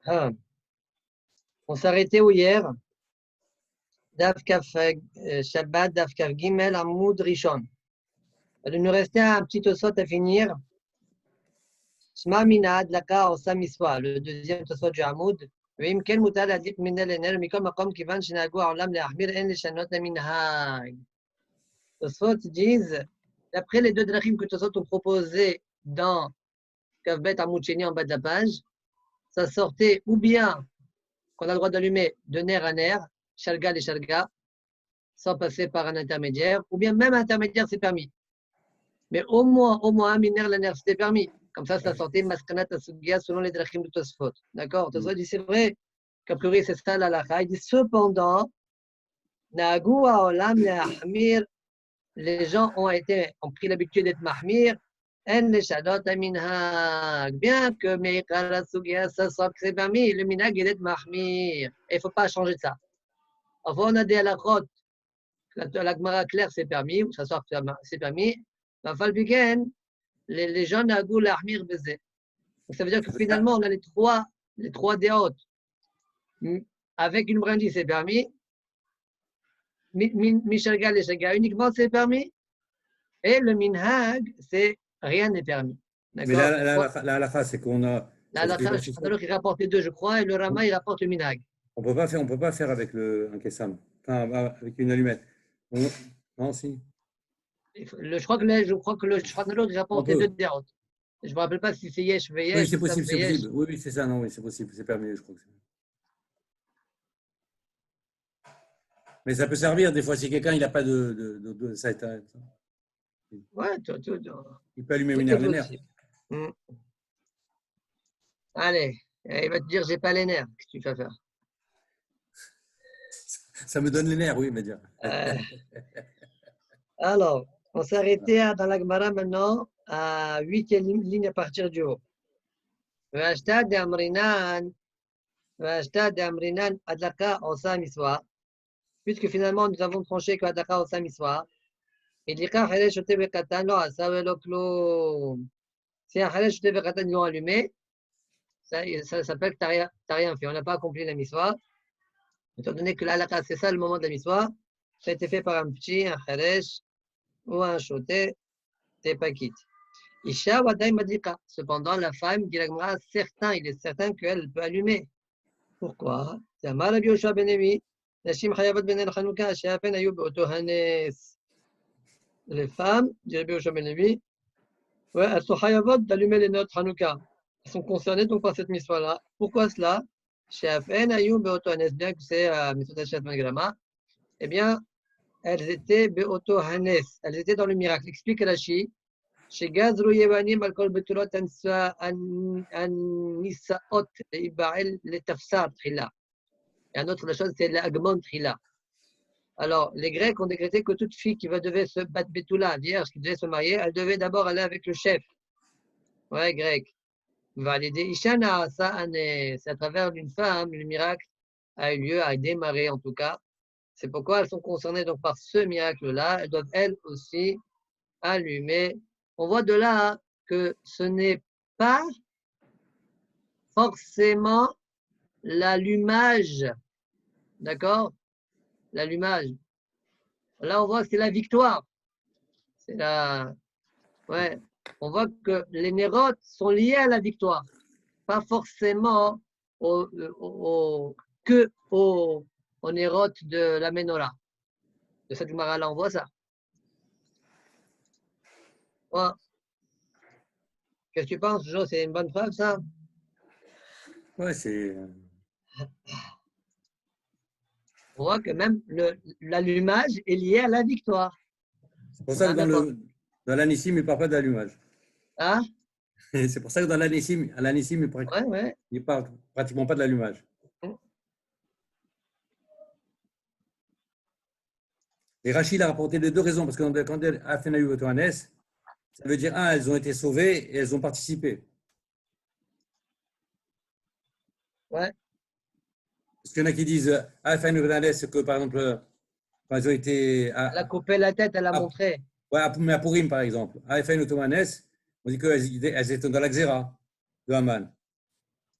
Ah, on s'est arrêté où hier? Daf Kaf Shabbat, Daf Kaf Gimel, Amoud Rishon. Il nous restait un petit tosot à finir. Shma Minad, Laka, Osa Miswa, le deuxième tosot du Amoud. ואם כן מותר להדליק מן לנר מכל מקום כיוון שנהגו העולם להחמיר אין לשנות המנהג. Tosot disent, d'après les deux drachim que Tosot ont proposé dans Kavbet Amoud Sheni en bas de la page, ça sortait ou bien qu'on a le droit d'allumer de ner à ner, shalga et shalga, sans passer par un intermédiaire, ou bien même intermédiaire c'est permis. Mais au moins un ner la ner c'était permis. Comme ça sortait maskanat asugia selon les drachim de Tosfot. D'accord? Tosfot dit c'est vrai qu'a priori c'est ça la lacha. Il dit cependant, Nagu haolam le'ahmir, les gens ont pris l'habitude d'être mahmir, en leshadot minhag. Bien que meikar asugia ça soit que c'est permis, le minhag il est mahmir. Il ne faut pas changer de ça. Enfin, on a des halachot, la Gemara claire c'est permis, ou ça sort que c'est permis. Les gens n'agou l'ahmir bezé. Ça veut dire que finalement, on a les trois déotes. Avec une brindille, c'est permis. Mishalga, les shaga, uniquement, c'est permis. Et le minhag, c'est rien n'est permis. Mais la halakha, c'est qu'on a. La halakha, il rapporte les deux, je crois, et le Rama, il rapporte le minhag. On ne peut pas faire avec un kessam, enfin, avec une allumette. Non, si. Je crois que le Shulchan il rapporte les deux déotes. Je ne me rappelle pas si c'est yesh, veyesh. Oui, c'est possible, c'est possible. Oui, c'est ça, non, oui, c'est possible, c'est permis, je crois que c'est. Mais ça peut servir des fois si quelqu'un il n'a pas de ça. Ouais, il peut allumer une nerf. Allez, il va te dire j'ai pas les nerfs. Qu'est-ce que tu vas faire? Ça me donne les nerfs, oui, il va dire. Alors, on s'est arrêté dans la Gemara maintenant à 8e ligne à partir du haut. V'ashtad d'amrinan adlaka osa miswa. Puisque finalement nous avons tranché que adlaka osa miswa. Et l'ikha halesh shote bekatan lo asa velo klum. Si un halesh shote bekatan ils l'ont allumé, ça s'appelle que t'as rien fait. On n'a pas accompli la miswa. Étant donné que l'alaka c'est ça le moment de la miswa, ça a été fait par un petit, un halesh ou un shoté, t'es pas quitte. Isha Wadaï Madlika. Cependant, la femme, dit la Gemara, il est certain qu'elle peut allumer. Pourquoi? C'est Amar Rabbi Yoshua ben Levi. Nashim Chayavat ben El Chanukah, Sheafen Ayub Beoto Hanes. Les femmes, dit Rabbi Yoshua ben Levi, ouais, elles sont Chayavot d'allumer les notes Chanukah. Elles sont concernées donc par cette mission-là. Pourquoi cela? Sheafen Ayub Beoto Hanes, bien que c'est Mitzvot Hashem ben Grama, eh bien, elles étaient Beoto Hanes. Elles étaient dans le miracle. Explique Rashi. שגזרו יוונים על כל בתולות הנישאות להיבעל לתפסר תחילה. Et un autre la chose, c'est l'agmon tchila. Alors, les Grecs ont décrété que toute fille qui devait se battre betula, vierge, qui devait se marier, elle devait d'abord aller avec le chef. Ouais, grec. Validé Ishana, ça, c'est à travers une femme, le miracle a eu lieu, a démarré en tout cas. C'est pourquoi elles sont concernées donc par ce miracle-là. Elles doivent elles aussi allumer. On voit de là que ce n'est pas forcément l'allumage, d'accord? L'allumage. Là, on voit que c'est la victoire. C'est la... Ouais. On voit que les nérotes sont liés à la victoire, pas forcément aux nérotes de la Ménorah. De cette Gemara-là, on voit ça. Ouais. Qu'est-ce que tu penses, Jo? C'est une bonne preuve, ça? Ouais, c'est. On voit que même l'allumage est lié à la victoire. C'est pour ça que dans l'anissim, il ne parle pas d'allumage. Hein? C'est pour ça que dans l'anissim, il ne parle pratiquement pas de l'allumage. Et Rachid a rapporté les deux raisons, parce que quand elle a fait Naïu Otohanes, ça veut dire, elles ont été sauvées et elles ont participé. Ouais. Parce qu'il y en a qui disent, c'est que, par exemple, quand elles ont été. Elle a coupé la tête, elle a montré. Ouais, mais à Purim, par exemple. À Otohanes, on dit qu'elles étaient dans la Xéra de Haman.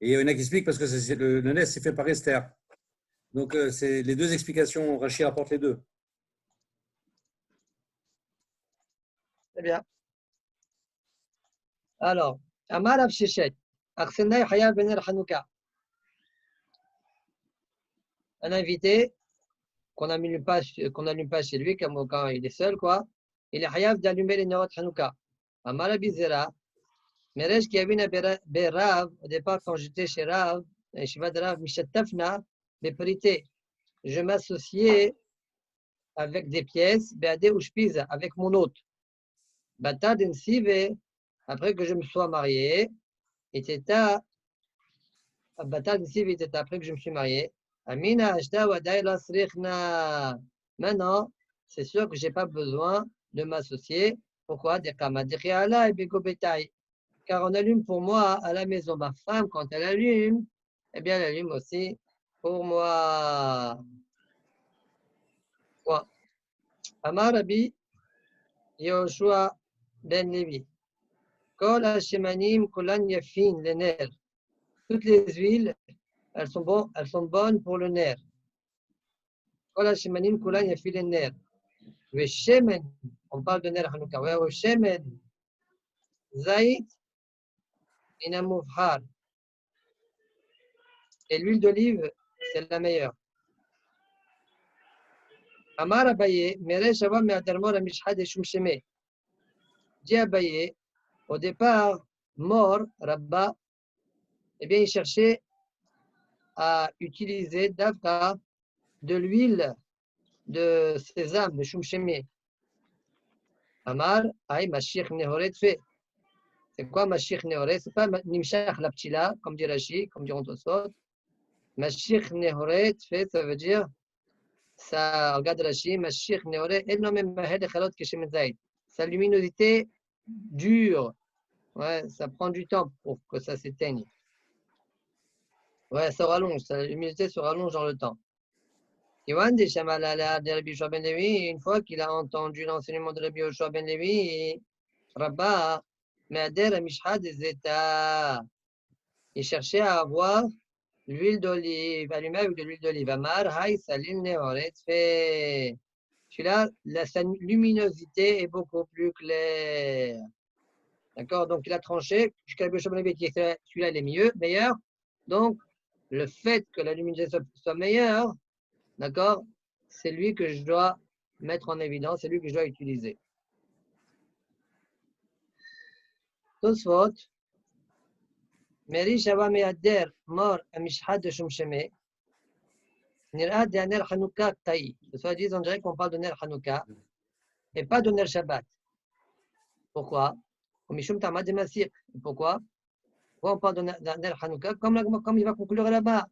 Et il y en a qui expliquent parce que le Nes, c'est fait par Esther. Donc, c'est les deux explications, Rachid rapporte les deux. Très bien. Alors, Amar Rav Sheshet, Arsenai Hayav Ben El Hanouka. Un invité qu'on n'allume pas chez lui, quand il est seul, quoi. Il est Hayav d'allumer les Nerot Hanouka. Amar Abizera, Meresh qui avait une Rav, au départ, quand j'étais chez Rav, Shiva de Rav, Mishatafna, les parités. Je m'associais avec des pièces, Beade ou Shpiza, avec mon hôte. Bata Densive, après que je me sois marié, était à Bata Densive était après que je me suis marié. Amina Ashta Wadaila Srichna. Maintenant, c'est sûr que je n'ai pas besoin de m'associer. Pourquoi? Car on allume pour moi à la maison. Ma femme, quand elle allume, eh bien, elle allume aussi pour moi. Amar Rabbi Yoshua ben Levi. Kol Hashemanim Kolan Yafin, les nerfs. Toutes les huiles, elles sont bonnes pour le nerf. Kol Hashemanim Kolan Yafin, les nerfs. Le shemen, on parle de nerf Hanouka. Le shemen, Zaït, Inamufhar. Et l'huile d'olive, c'est la meilleure. Amar Abaye, Meresh Ava Me'adarmor Amishhad et Shumsheme. Dit Abaye, au départ, mort, Rabba, eh bien, il cherchait à utiliser d'Avka de l'huile de sésame, de Shumsheme. Amar, Aïe, Mashiach Nehoret fait. C'est quoi Mashiach Nehoret? C'est pas Nimshach la Ptila, comme dit Rashi, comme dit Tosfot. Mashiach Nehoret fait, ça veut dire, ça, regarde Rashi, Mashiach Nehoret, et non même Mahed Echalot Keshem Zaïd. Sa luminosité dure. Ouais, ça prend du temps pour que ça s'éteigne. Ouais, ça rallonge, sa luminosité se rallonge dans le temps. Yohan de Shamalala de Rabbi Yoshua ben Levi, une fois qu'il a entendu l'enseignement de Rabbi Yoshua ben Levi, Rabba, Me'ader Mishhad Zeta, il cherchait à avoir l'huile d'olive, allumée avec de l'huile d'olive. Amar, Hay, Salil, Nehoret, fait. Celui-là, sa luminosité est beaucoup plus claire. D'accord? Donc, il a tranché jusqu'à Rabbi Yoshua ben Levi, qui celui-là, il est meilleur. Donc, le fait que la luminosité soit meilleure, d'accord, c'est lui que je dois mettre en évidence, c'est lui que je dois utiliser. Tosfot, Meri Shava Me'ader Mor Amishhad de Shumsheme, Nira de Ner Hanouka Taï. Soit dit, on dirait qu'on parle de Ner Hanouka et pas de Ner Shabbat. Pourquoi? Mishum Tamad de Masir. Pourquoi? Pourquoi on parle de Ner Hanouka? Comme il va conclure là-bas.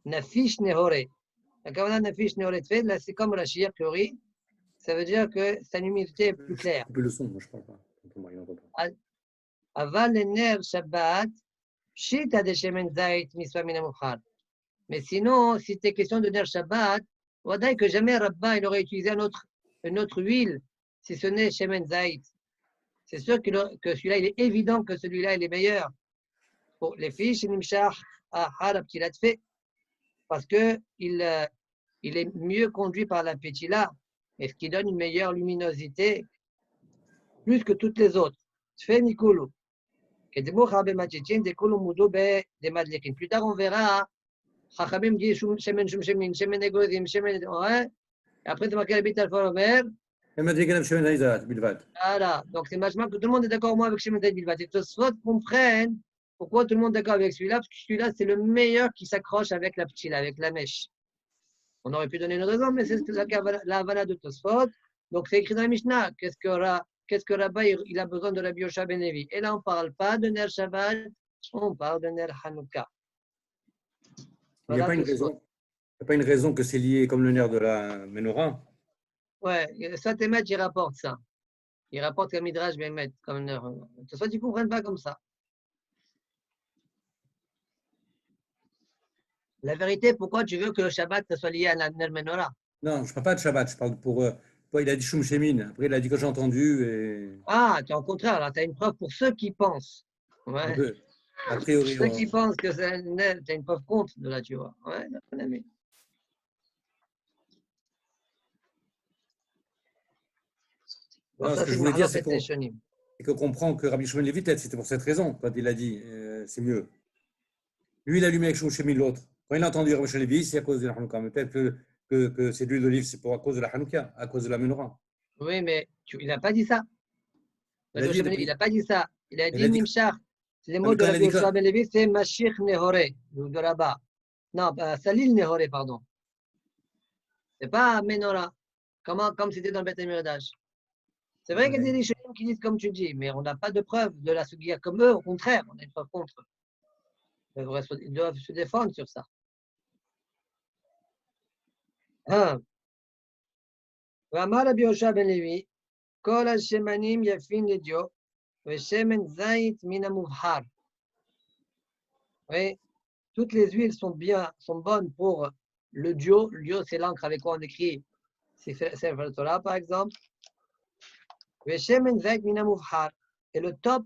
Nafish Nehore. La Kavana Nafish Nehore fait, là c'est comme Rashi a priori. Ça veut dire que sa luminosité est plus claire. Couper le son, moi je ne parle pas. Aval le Ner Shabbat, Shita de Shemen Zait Miswa Minamukhar. Mais sinon, si c'était question de Ner Shabbat, on va dire que jamais Rabba il aurait utilisé une autre huile, si ce n'est Shemen Zait. C'est sûr que celui-là, il est évident que celui-là, il est meilleur. Pour les filles, Shinimshach Harab Tilat fait, parce qu'il est mieux conduit par la pétila, et ce qui donne une meilleure luminosité, plus que toutes les autres. Tfé Nikulu. Plus tard, on verra, Chachamim dit Shemen, Shemen, Shemen Egodim, Shemen, ouais. Et après, c'est marqué la bite alpha vert. Voilà. Donc, c'est machement que tout le monde est d'accord, moi, avec Shemen Zaïd Bilvat. Et Tosfot comprennent pourquoi tout le monde est d'accord avec celui-là, parce que celui-là, c'est le meilleur qui s'accroche avec la ptila, avec la mèche. On aurait pu donner une raison, mais c'est la Havana de Tosfot. Donc, c'est écrit dans la Mishnah. Qu'est-ce que Rabba il a besoin de Rabbi Yoshua ben Levi? Et là, on ne parle pas de Ner Shabbat, on parle de Ner Hanouka. Il n'y a pas une raison que c'est lié comme le nerf de la menorah? Ouais, Satemet, il rapporte ça. Il rapporte qu'un Midrash va mettre comme nerf. De toute façon, ils ne comprennent pas comme ça. La vérité, pourquoi tu veux que le Shabbat soit lié à la Ner Menorah? Non, je ne parle pas de Shabbat, je parle pour. Il a dit Shum Shemin, après il a dit que j'ai entendu. Et... Ah, tu es en contraire, là, tu as une preuve pour ceux qui pensent. Ouais. A priori, Ceux qui pensent que c'est une preuve contre de la Tchouva. Ouais, mon ami. Bon, non, ce ça, que c'est je une voulais dire, mahloket Rishonim. c'est qu'on comprend que Rabbi Shimon Levi, c'était pour cette raison, quand il a dit c'est mieux. Lui, il a allumé avec Shouchemi l'autre. Quand il a entendu Rabbi Shimon Levi, c'est à cause de la Hanouka. Mais peut-être que c'est l'huile d'olive, c'est à cause de la Hanouka, à cause de la menorah. Oui, mais il n'a pas dit ça. Il a dit, Il n'a pas dit ça. Il a il a dit dit, Nimshach. Les non, mots mais de quand il a Rabbi dit Yoshua ben Levi, c'est Mashich Nehore, de là-bas. Non, Salil Nehore, pardon. C'est pas Menorah, comme c'était dans le Beth Amidash. C'est vrai qu'il y a des Rishonim qui disent comme tu dis, mais on n'a pas de preuve de la Sugia comme eux, au contraire, on a une preuve contre. Ils doivent se défendre sur ça. ואמר רבי יהושע בן לוי, כל השמנים יפים לדיו, ושמן זית מן המובחר. Oui, toutes les huiles sont bonnes pour le dio. Le dio, c'est l'encre avec quoi on écrit Sefer Torah, par exemple. ושמן זית מן המובחר. Et le top,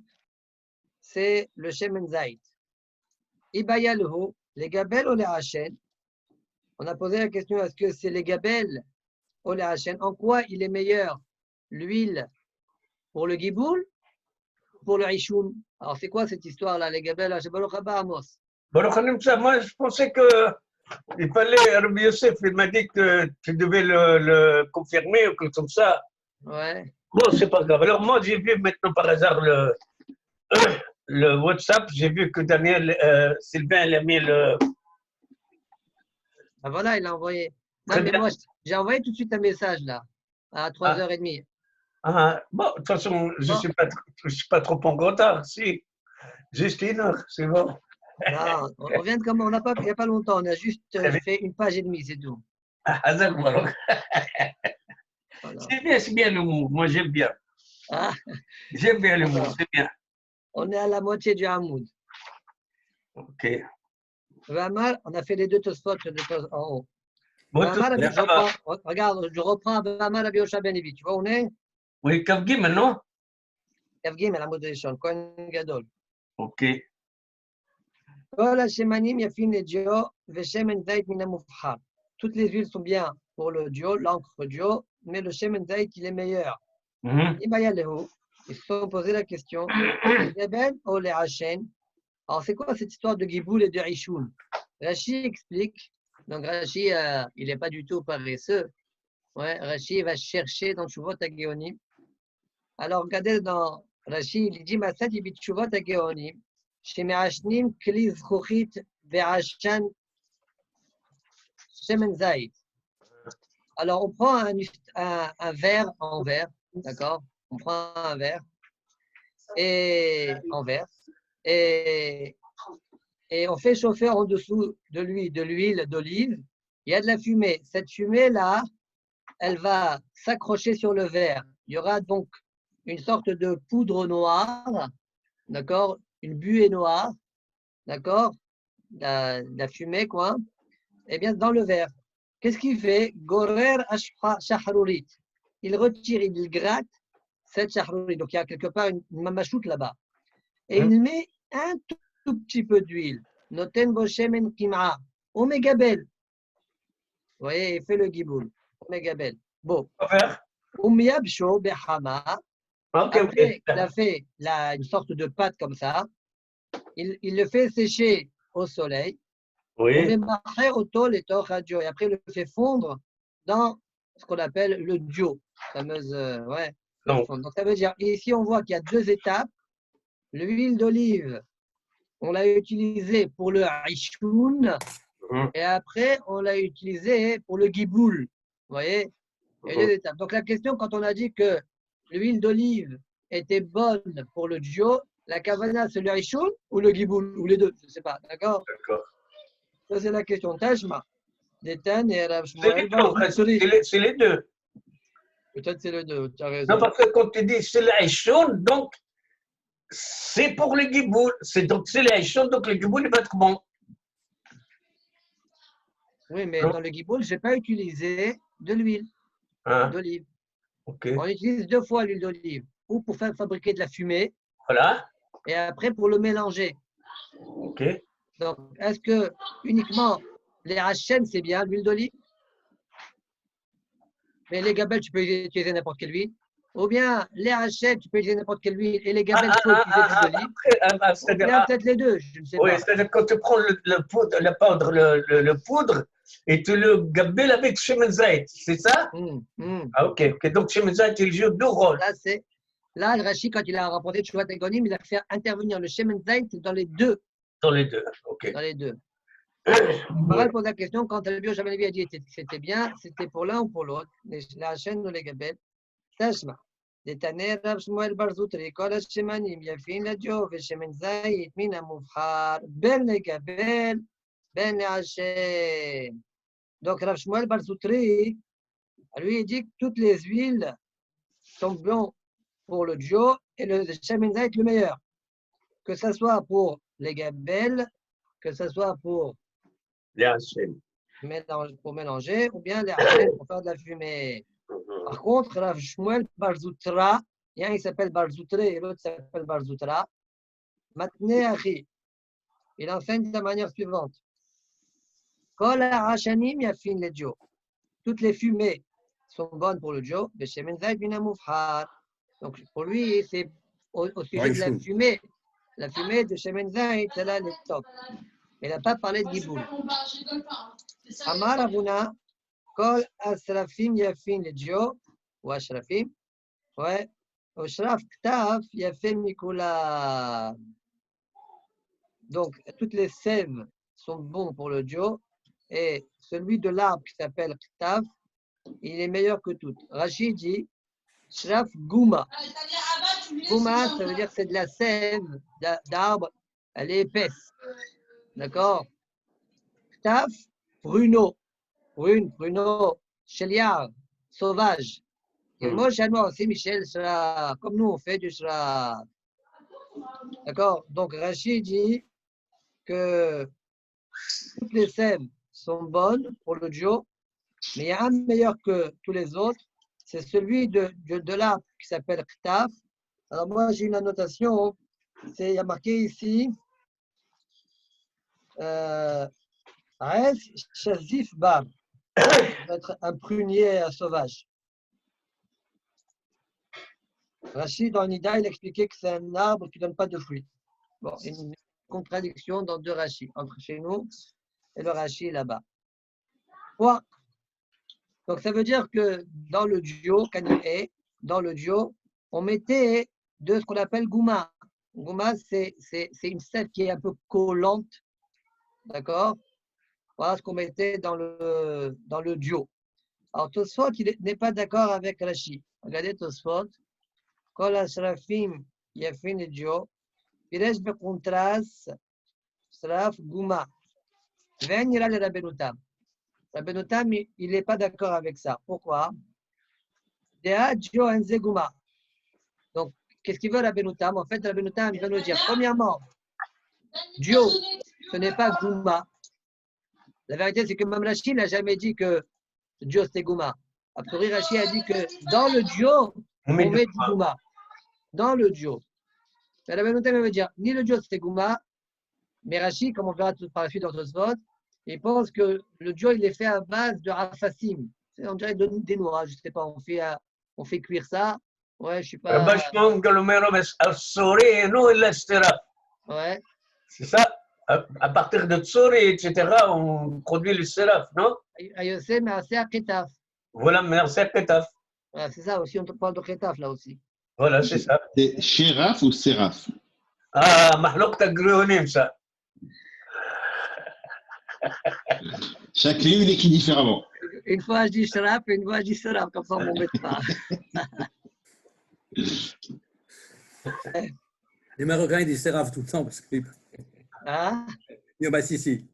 c'est le shemen zait. Ibaya lehu, les gabel ou les hachen. On a posé la question, est-ce que c'est les gabel ou les hachen? En quoi il est meilleur l'huile pour le giboul, pour le ishoun? Alors, c'est quoi cette histoire-là, les gabel, Baruch Haba Amos? Baruch Hanimtza, moi je pensais qu'il fallait, Rabbi Yosef, il m'a dit que tu devais le confirmer ou quelque chose comme ça. Ouais. Bon, c'est pas grave. Alors moi j'ai vu maintenant par hasard le WhatsApp, j'ai vu que Daniel, Sylvain, il a mis le. Ah, voilà, il a envoyé. Non, Très mais bien. moi, j'ai envoyé tout de suite un message là, à 3h30. Bon, de toute façon, je ne suis pas trop en retard, si. Juste 1 heure, c'est bon. Non, on vient de comment? Il n'y a pas longtemps, on a juste fait 1 page et demie, c'est tout. Hazak Baruch. Voilà. C'est bien l'humour, moi j'aime bien. Ah, J'aime bien l'humour, alors, c'est bien. on est à la moitié du Hamoud. Ok. Vamar, on a fait les deux Tosfot en haut. Bon, Vamar, tout- regarde, je reprends Vamar Rabbi Yosha ben Levi. Tu vois où on est? Oui, Kavgi maintenant? Kavgim, la mode Rishon, Kohen Gadol. Ok. Kol hashemanim yafim ledio, veshemen zait min hamufchar. Toutes les huiles sont bien pour le dio, l'encre dio, mais le shemen zait, il est meilleur. Mhm. Ils se sont posé la question, les Gabel ou les Hachen? Alors, c'est quoi cette histoire de Giboul et de Rishoun? Rashi explique. Donc, Rashi, il n'est pas du tout paresseux. Ouais, Rashi va chercher dans Tshuvot HaGeonim. Alors, regardez dans Rashi, il dit Masat ibit Tshuvot HaGeonim, Sheme'ashnim Kli Zchuchit Ve'ashan Shemen Zait. Alors, on prend un verre en verre, d'accord? On prend un verre et en verre et on fait chauffer en dessous de l'huile d'olive. Il y a de la fumée. Cette fumée-là, elle va s'accrocher sur le verre. Il y aura donc une sorte de poudre noire, d'accord? Une buée noire, d'accord? La fumée, quoi. Eh bien, dans le verre. Qu'est-ce qu'il fait? Gorer shahrurit. Il retire, il gratte cette shahrurit. Donc, il y a quelque part une mamachoute là-bas. Et il met un tout petit peu d'huile. Noten boshemen kim'a. Omegabel. Vous voyez, il fait le giboul. Omegabel. Bon. Umyabsho behama. Après qu'il a fait une sorte de pâte comme ça, il le fait sécher au soleil. Oui. Et après, il le fait fondre dans ce qu'on appelle le dio. Fameuse, ouais. Donc, ça veut dire, ici, on voit qu'il y a 2 étapes. L'huile d'olive, on l'a utilisée pour le rishoun, et après, on l'a utilisée pour le giboul. Vous voyez? Et 2 étapes. Donc, la question, quand on a dit que l'huile d'olive était bonne pour le dio, la kavana, c'est le rishoun ou le giboul, ou les deux, je ne sais pas. D'accord? Ça, c'est la question. Tashma. Détan et Rav Shmuel. C'est les deux. Peut-être c'est le 2, tu as raison. Non, parce que quand tu dis c'est l'Aïchon, donc c'est pour le giboul. Donc c'est l'Aïchon, donc le giboul, il va être bon. Oui, mais dans le giboul, je n'ai pas utilisé de l'huile d'olive. Okay. On utilise 2 fois l'huile d'olive, ou pour faire fabriquer de la fumée, voilà. et après pour le mélanger. Ok. Donc, est-ce que uniquement les Hachem, c'est bien l'huile d'olive? Mais les gabelles, tu peux utiliser n'importe quelle huile. Ou bien les Hachem, tu peux utiliser n'importe quelle huile. Et les gabelles, tu peux utiliser l'huile d'olive. Ou C'est-à-dire, bien peut-être les deux, je ne sais oui, pas. c'est-à-dire quand tu prends le poudre et tu le gabelles avec Shemen Zayt, c'est ça? Ah, ok. Donc Shemen Zayt, il joue deux rôles. Là, le Rashi, quand il a rapporté Tchouvat Egonim, il a fait intervenir le Shemen Zayt dans les deux. Dans les deux, ok. Dans les deux. Maral pose la question, quand le bio Jamais a dit que c'était bien, c'était pour l'un ou pour l'autre, la chaîne ou les gabelles. Tashma. Les Taner, Rav Shmuel Barzoutri, Kol Hashemanim, Yafin la Dio, Veshemen Zayt, Mina Moufhar, Ben les gabelles, Ben les Hachem. Donc Rav Shmuel Barzoutri, lui, il dit que toutes les huiles sont bonnes pour le Dio et le Shemen Zayt le meilleur. Que ce soit pour les gabelles, que ce soit pour Les Hachem. pour mélanger, ou bien les Hachem pour faire de la fumée. Par contre, Rav Shmuel Barzoutra, il y a un qui s'appelle Barzoutré et l'autre s'appelle Barzoutra. Matne Achi, il enseigne de la manière suivante. Kol ha'ashanim yafin le Dio. Toutes les fumées sont bonnes pour le Dio, mais Shemen Zayt bin Moufhar. Donc pour lui, c'est au sujet de la fumée. La fumée de Shemen Zayt, c'est là le top. Il n'a pas parlé de Giboul. Amar Abuna, Kol Asrafim Yafin le Dio, ou Ashrafim, ouais, Oshraf Ktaf Yafin Mikula. Donc, toutes les sèves sont bons pour le Dio, et celui de l'arbre qui s'appelle Ktaf, il est meilleur que toutes. Rachid dit, Shraf Gouma. Gouma, ça veut dire que c'est de la sève d'arbre, elle est épaisse. D'accord? Ktaf, pruneau. Pruneau, chéliard, sauvage. Et moi, chez moi aussi, Michel, sera comme nous, on fait du sera. D'accord? Donc, Rachid dit que toutes les sèves sont bonnes pour le Dio, mais il y a un meilleur que tous les autres, c'est celui de l'arbre qui s'appelle Ktaf. Alors, moi, j'ai une annotation, il y a marqué ici, Aes Shazif Bar. Ça va être un prunier sauvage. Rachid, dans Nida, il expliquait que c'est un arbre qui ne donne pas de fruits. Bon, une contradiction dans deux Rachid, entre chez nous et le Rachid là-bas. Quoi? Donc, ça veut dire que dans le Dio, dans le Dio, on mettait de ce qu'on appelle Gouma. Gouma, c'est une sève qui est un peu collante. D'accord? Voilà ce qu'on mettait dans le Dio. Alors, Tosfot, il n'est pas d'accord avec Rachid. Regardez Tosfot. Kol Ashrafim Yafin le Dio. Piresh Bekontras Sraf Gouma. Venira le Rabbenutam. Rabbenutam, il n'est pas d'accord avec ça. Pourquoi? Dea Dio Enze Gouma. Donc, qu'est-ce qu'il veut Rabbenutam? En fait, Rabbenutam, il va nous dire, premièrement, Dio, ce n'est pas Gouma. La vérité, c'est que même Rachid n'a jamais dit que Dio, c'est Gouma. A priori, Rachid a dit que dans le Dio, on met du Gouma. Dans le Dio. Mais Rabbenutam veut dire, ni le Dio, c'est Gouma, mais Rachid, comme on verra tout par la suite dans ce spot, il pense que le Dio, il est fait à base de rafacim. On dirait des noix, je ne sais pas, on fait cuire ça. Ouais, je ne sais pas. Ouais. C'est ça? À partir de tsori, etc., on produit le séraf, non? Ayosé, mais assez à Ketaf. Voilà, merci à Ketaf. Voilà, c'est ça aussi, on te parle de Ketaf là aussi. Voilà, c'est ça. C'est Shéraf ou Séraf? Ah, Mahlouk Tagruonim, ça. Chaque lieu, il écrit différemment. Une fois je dis Shraf, une fois je dis Séraf, comme ça on ne m'embête pas. Les Marocains, ils disent Séraph tout le temps parce que. Hein? Bah, si.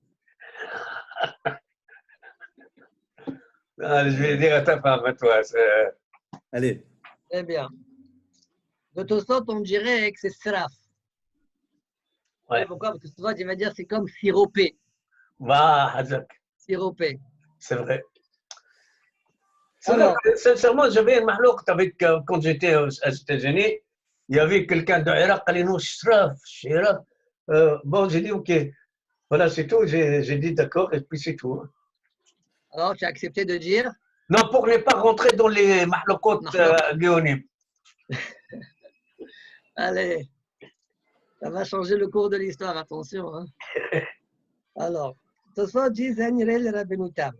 Ah, je vais dire à ta femme, à toi. Allez. Très bien. De toute sorte, on dirait que c'est Séraf. Ouais. Pourquoi? Parce que souvent, il va dire c'est comme siropé. Bah, Hazak. Siropé. C'est vrai. Alors, sincèrement, j'avais un mahlouk avec, quand j'étais aux États-Unis, il y avait quelqu'un de Irak qui dit nous, Shraf. Bon, j'ai dit OK. Voilà, c'est tout. J'ai dit d'accord et puis c'est tout. Alors, tu as accepté de dire? Non, pour ne pas rentrer dans les mahlokot géonim. Allez, ça va changer le cours de l'histoire, attention. Hein. Alors, Tosfot dit Zenirel Rabbenutam.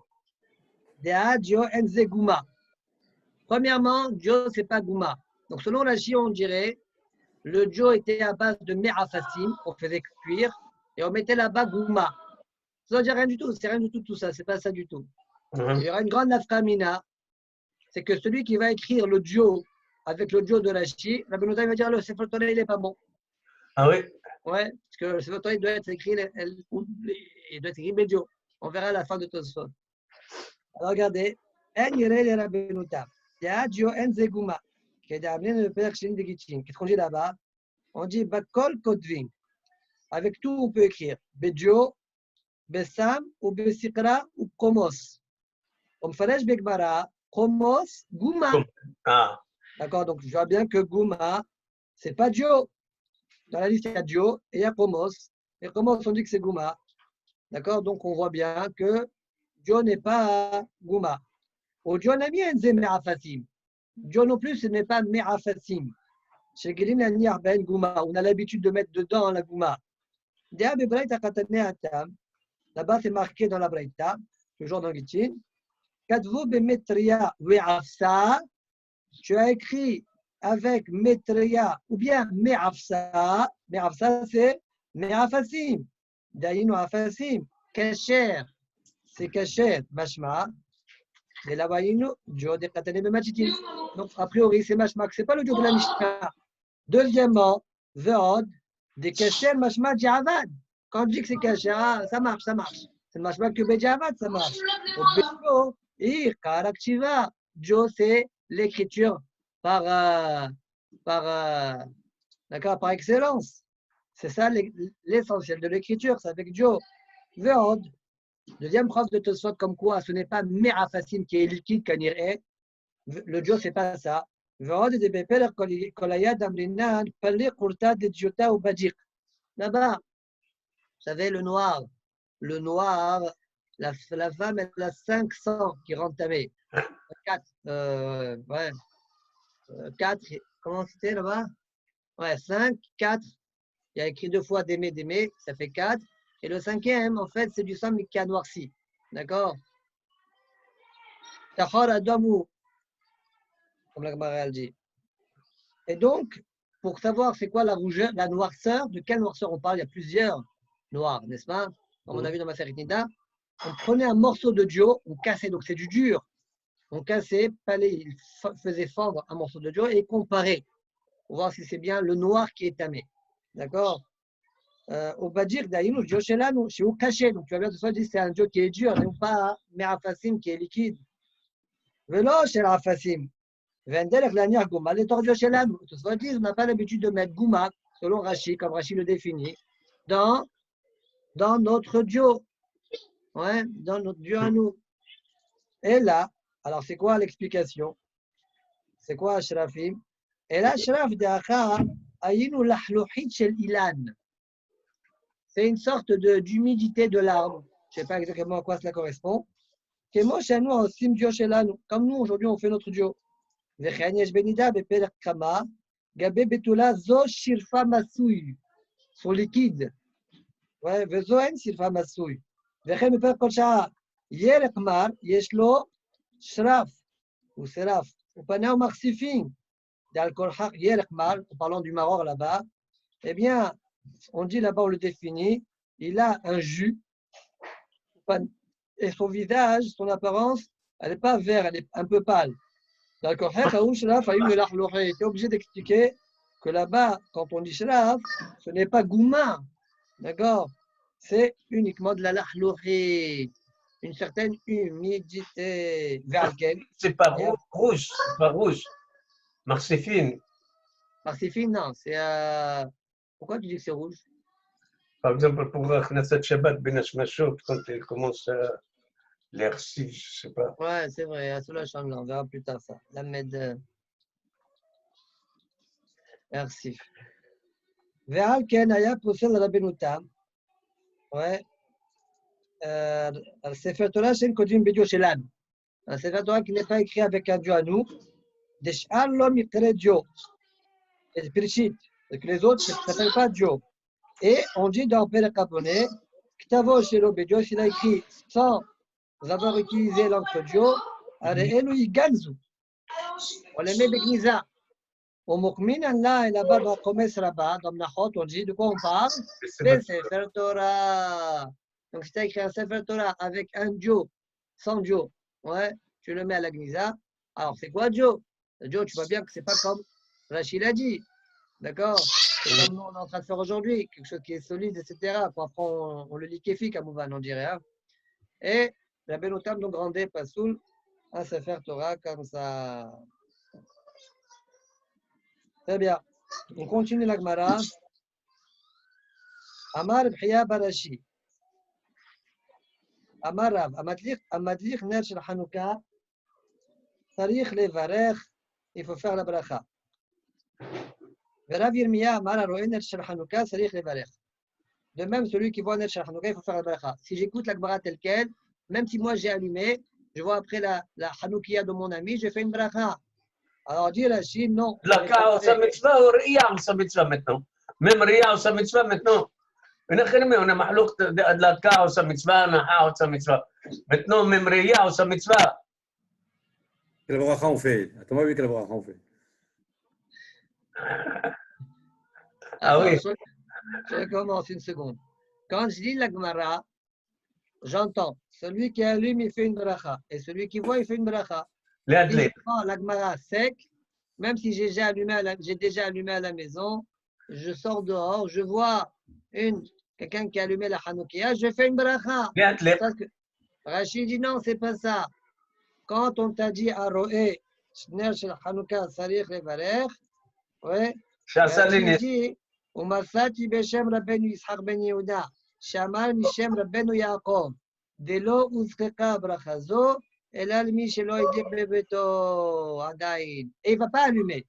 Dea Dio Enze Gouma. Premièrement, Dio, ce n'est pas Gouma. Donc, selon Rashi, on dirait le Dio était à base de Me'afassim, qu'on faisait cuire, et on mettait là-bas Gouma. Ça ne veut dire rien du tout, c'est rien du tout ça, c'est pas ça du tout. Il y aura une grande nafkamina, c'est que celui qui va écrire le Dio avec le Dio de Rashi, Rabbi Nota va dire le Sefer Torah, il n'est pas bon. Ah oui? Ouais, parce que le Sefer Torah, il doit être écrit, il doit être écrit Bédio. On verra à la fin de Tosfot. Alors regardez, En Yireh le Rabbi Nota, Ya Dio En Zeguma, qui est amené le Père Shin de Gittin. Qu'est-ce qu'on dit là-bas? On dit Bakol Kotvin. Avec tout, on peut écrire Bédio, Bessam, ou Bessikra, ou Komos. On ferait Begmara, Komos, Gouma. Ah. D'accord, donc je vois bien que Gouma, ce n'est pas Dio. Dans la liste, il y a Dio et il y a Komos. Et Komos, on dit que c'est Gouma. D'accord, donc on voit bien que Dio n'est pas Gouma. Au Dio n'a bien Enze Me'afasim. Dio non plus, ce n'est pas Me'afasim. Chez Gilin Al Ben Gouma, on a l'habitude de mettre dedans la Gouma. Là-bas, c'est marqué dans la Braïta, toujours dans Gittin. Kadvo Bemetria Ve'afsa. Tu as écrit avec Metria ou bien Me'afsa. Me'afsa, c'est Me'afasim. Daïno Afasim. Kacher. C'est Kacher. Mashma. Et là-bas, Dio de Katane Bemachitin. Donc, a priori, c'est Mashma. Ce n'est pas le Dio de la Mishnah. Deuxièmement, Ve'od. De Kacher Mashma Djavad. Quand on dit que c'est Kacher, ça marche, ça marche. C'est Mashma que Bedjavad, ça marche. Au Bejo, Ir, Karakchiva. Dio, c'est l'écriture par excellence. C'est ça l'essentiel de l'écriture, c'est avec Dio. Ve'od, deuxième preuve de Tosfot comme quoi ce n'est pas Me'afasim qui est liquide quand il est. Le Dio, c'est pas ça. Ve'od de Beper Kolayad Amrinan, Pali Kurta de Diota ou Bajik. Là-bas, vous savez, le noir, la femme, elle a 500 qui rentrent tamés. 4, comment c'était là-bas? Ouais, 5, 4. Il y a écrit 2 fois d'aimer, ça fait 4. Et le 5e, en fait, c'est du sang qui a noirci. D'accord? Tachor Adamou, comme la Gemara dit. Et donc, pour savoir c'est quoi la rougeur, la noirceur, de quelle noirceur on parle, il y a plusieurs noirs, n'est-ce pas? Comme on a vu dans ma série Nida, on prenait un morceau de Dio, on cassait, donc c'est du dur. On cassait, il faisait fendre un morceau de Dio et comparait pour voir si c'est bien le noir qui est tamé. D'accord? Au Badir, d'ailleurs, le Dio Shelanu, c'est au caché. Donc tu vas bien te dire que c'est un Dio qui est dur, non pas Me'afasim qui est liquide. Velo Shelafasim. Vendelech l'aniach Gouma, les Dio Shelanu. Tu vas dire, on n'a pas l'habitude de mettre Gouma, selon Rashi, comme Rashi le définit, dans notre Dio. Ouais, dans notre Dio à nous. Et là, alors c'est quoi l'explication? C'est quoi Ashrafim? Et là, Ashraf d'Acha, Ayinu Lahlouhit Shel Ilan. C'est une sorte d'humidité de l'arbre. Je ne sais pas exactement à quoi cela correspond. Comme nous, aujourd'hui, on fait notre Dio. Sont liquides. Ouais, Vezoen Sirfa Massoui. Vechem Eper Kolcha. Yerekmar, Yeshlo, Shraf ou Seraf. Ou Panao Marsifin. D'Alkolchak Yerekmar, en parlant du Maroc là-bas. Eh bien, on dit là-bas, on le définit, il a un jus, et son visage, son apparence, elle n'est pas verte, elle est un peu pâle. D'accord, il était obligé d'expliquer que là-bas, quand on dit shraf, ce n'est pas gouma, d'accord, c'est uniquement de la lahlouhi, une certaine humidité. C'est pas rouge, c'est pas rouge. Marsifine. Marsifine, non, c'est. Pourquoi tu dis que c'est rouge? Par exemple, pour Knesset Shabbat Ben Hashmashot, quand il commence l'air si, je sais pas. Ouais, c'est vrai, à cela change, on verra plus tard ça. La med. Merci. ועל כן היה פוסל רבנו תם, על ספר תורה שהם כותבים בדיו שלנו. על ספר תורה qui n'est pas écrit avec un dieu à nous, דשאר לא מקרא דיו, פרשית, que les autres ne s'appellent pas Dieu. Et on dit dans Père Caponet, Ktavo Shelo Bedio, s'il a écrit sans avoir utilisé l'encre Dieu, Areelu Iganzu. On les met Begniza. Au Mokmin, là, et là-bas, dans Komes Rabat, dans Mnachot, on dit de quoi on parle? C'est Sefer Torah. Donc, si tu as écrit un Sefer Torah avec un Dieu, sans Dieu, ouais, tu le mets à la Gniza. Alors, c'est quoi Dieu? Dieu, tu vois bien que c'est pas comme Rachid l'a dit. D'accord? C'est comme nous, on est en train de faire aujourd'hui, quelque chose qui est solide, etc. Après, on le liquéfie, comme on dirait. Hein? Et la Benotam, donc, rendait Pasoul à Sefer Torah comme ça. Très bien. On continue la Gemara. Amar B'chia Barashi. Amar Rav. Amadlich ner shel Hanouka. Tarich levarech. Il faut faire la bracha. Rav Yirmiyah Amar Aroé ner shel Hanouka. Tarich levarech. De même, celui qui voit ner shel Hanouka, il faut faire la bracha. Si j'écoute la Gemara telle quelle, même si moi j'ai allumé, je vois après la Hanoukia de mon ami, je fais une bracha. Alors, dire la Chine, non. Laka עושה מצווה או ראייה עושה מצווה maintenant. Même ראייה עושה מצווה maintenant. on a מחלוק הדלקה עושה מצווה, הנחה עושה מצווה. Maintenant, même ראייה עושה מצווה. Quelle bracha on fait? À ton avis, quelle bracha on fait? Ah oui. Je recommence une seconde. Quand je lis la Gemara, j'entends. Celui qui allume, il fait une bracha. Et celui qui voit, il fait une bracha. Si je prends la Gemara sec, même si j'ai déjà allumé à la maison, je sors dehors, je vois quelqu'un qui a allumé la Hanoukia, je fais une bracha. Rachid dit non, c'est pas ça. Quand on t'a dit Aroé, Shner shel Hanouka, Sarich levarech, ouais, Rachid dit, Umarsati beshem Rabbeinu Yitzhak ben Yehuda, Shamar mishem Rabbeinu Yaakov, Delo uzkeka brachazo, et là, le Michel a dit Bebeto, Adaïn. Et il ne va pas allumer.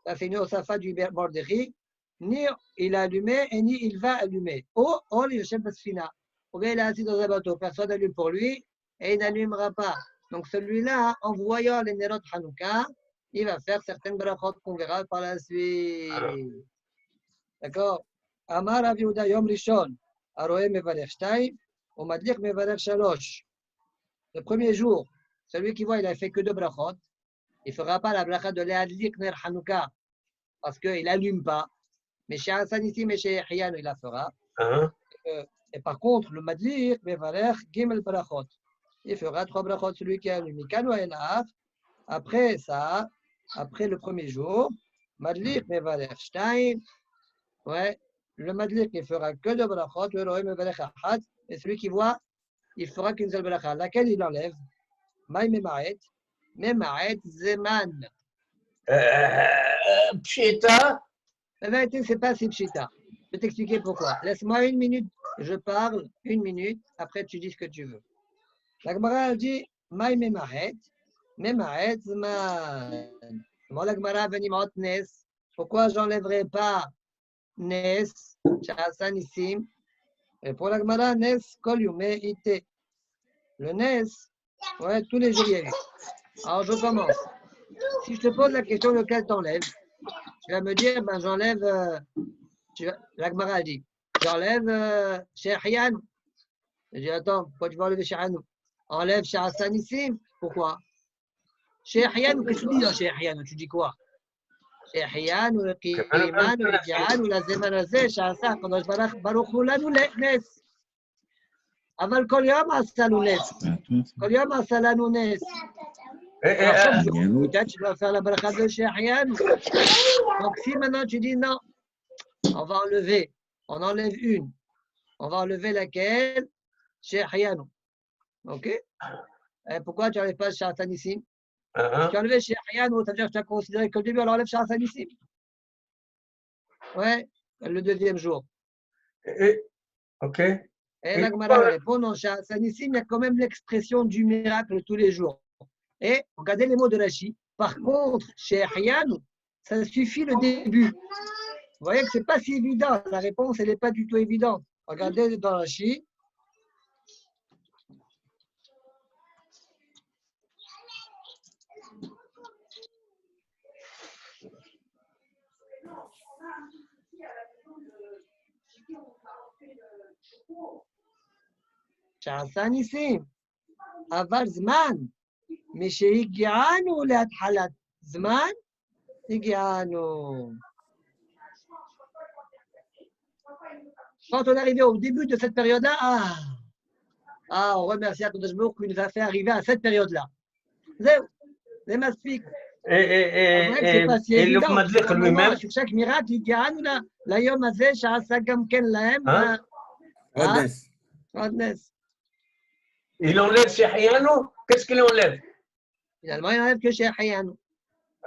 Ça fait une osafa du Borderi. Ni il a allumé, et ni il va allumer. Ou il est chef de Sfina. Ou bien il est assis dans un bateau. Personne n'allume pour lui, et il n'allumera pas. Donc celui-là, en voyant les Nerot Hanouka, il va faire certaines brachot qu'on verra par la suite. D'accord? Amar Aviouda Yom Rishon, Aroé Mevarech Shtaim, ou Madlich Mevarech Shalosh. Le premier jour, celui qui voit, il n'a fait que 2 brachot. Il ne fera pas la bracha de Leadlik Ner Hanouka parce qu'il n'allume pas. Mais chez Hassan ici, mais chez Hiyan, il la fera. Et par contre, le Madlik, Mevarech, Gimel brachot. Il fera 3 brachot, celui qui allume. Mikano Elaf. Après ça, après le premier jour, Madlik, Mevarech Shtaim. Ouais, le Madlik, il fera que 2 brachot. Le Roé, Mevarech Achat. Et celui qui voit, il fera qu'une seule bracha, laquelle il enlève. Maï Memaet, Memaet Zeman. Pshita. La vérité, c'est pas si pshita. Je vais t'expliquer pourquoi. Laisse-moi 1 minute, je parle 1 minute, après tu dis ce que tu veux. La Gemara dit Maï Memaet, Memaet Zeman. Moi, la Gemara venimot Nes. Pourquoi j'enlèverai pas Nes, Chasan Issim? Et pour la Gemara, Nes, Kol Yume Ite. Le Nes, ouais, tous les jours il y a eu. Alors je commence. Si je te pose la question lequel t'enlèves, tu vas me dire, ben j'enlève, la Gemara dit, j'enlève chez Hiyan. Je dis, attends, pourquoi tu vas enlever chez Hanou? Enlève chez Hassan ici, pourquoi? Chez Hiyan ou qu'est-ce que tu dis dans chez Hiyan? Tu dis quoi? chez Hiyan ou le Kiman ou le Dian ou la Zemanazé, chez Hassan, quand je baruch hu lanu nes. אבל כל יום עשה לנו נס. כל יום עשה לנו נס. Peut-être tu dois faire la bracha de Shechianu. Donc si maintenant tu dis non, on va enlever. On enlève une. On va enlever laquelle? Shechianu. Ok? Et pourquoi tu n'enlèves pas Sha'atan Nissim? Tu as enlevé Shechianu, ça veut dire que tu as considéré que le début, on enlève Sha'atan Nissim. Ouais, le 2e jour. Ok. Et la Gemara répond, non, Sha'atan Nissim, il y a quand même l'expression du miracle tous les jours. Et regardez les mots de Rashi. Par contre, chez Hiyan, ça suffit le début. Vous voyez que ce n'est pas si évident. La réponse, elle n'est pas du tout évidente. Regardez dans la Chi. שעשה ניסים, אבל זמן, משהגיענו להתחלת זמן, הגיענו. Quand on est arrivé au début de cette période-là, on remercie Akadosh Baruch Hu qui nous a fait arriver à cette période-là. C'est magnifique. C'est pas si et le évident. Madlik lui-même, Sur chaque miracle, הגיענו ליום הזה שעשה גם כן להם. עוד נס. il enlève Shehianu, qu'est-ce qu'il enlève? Finalement, il n'enlève que Shehianu.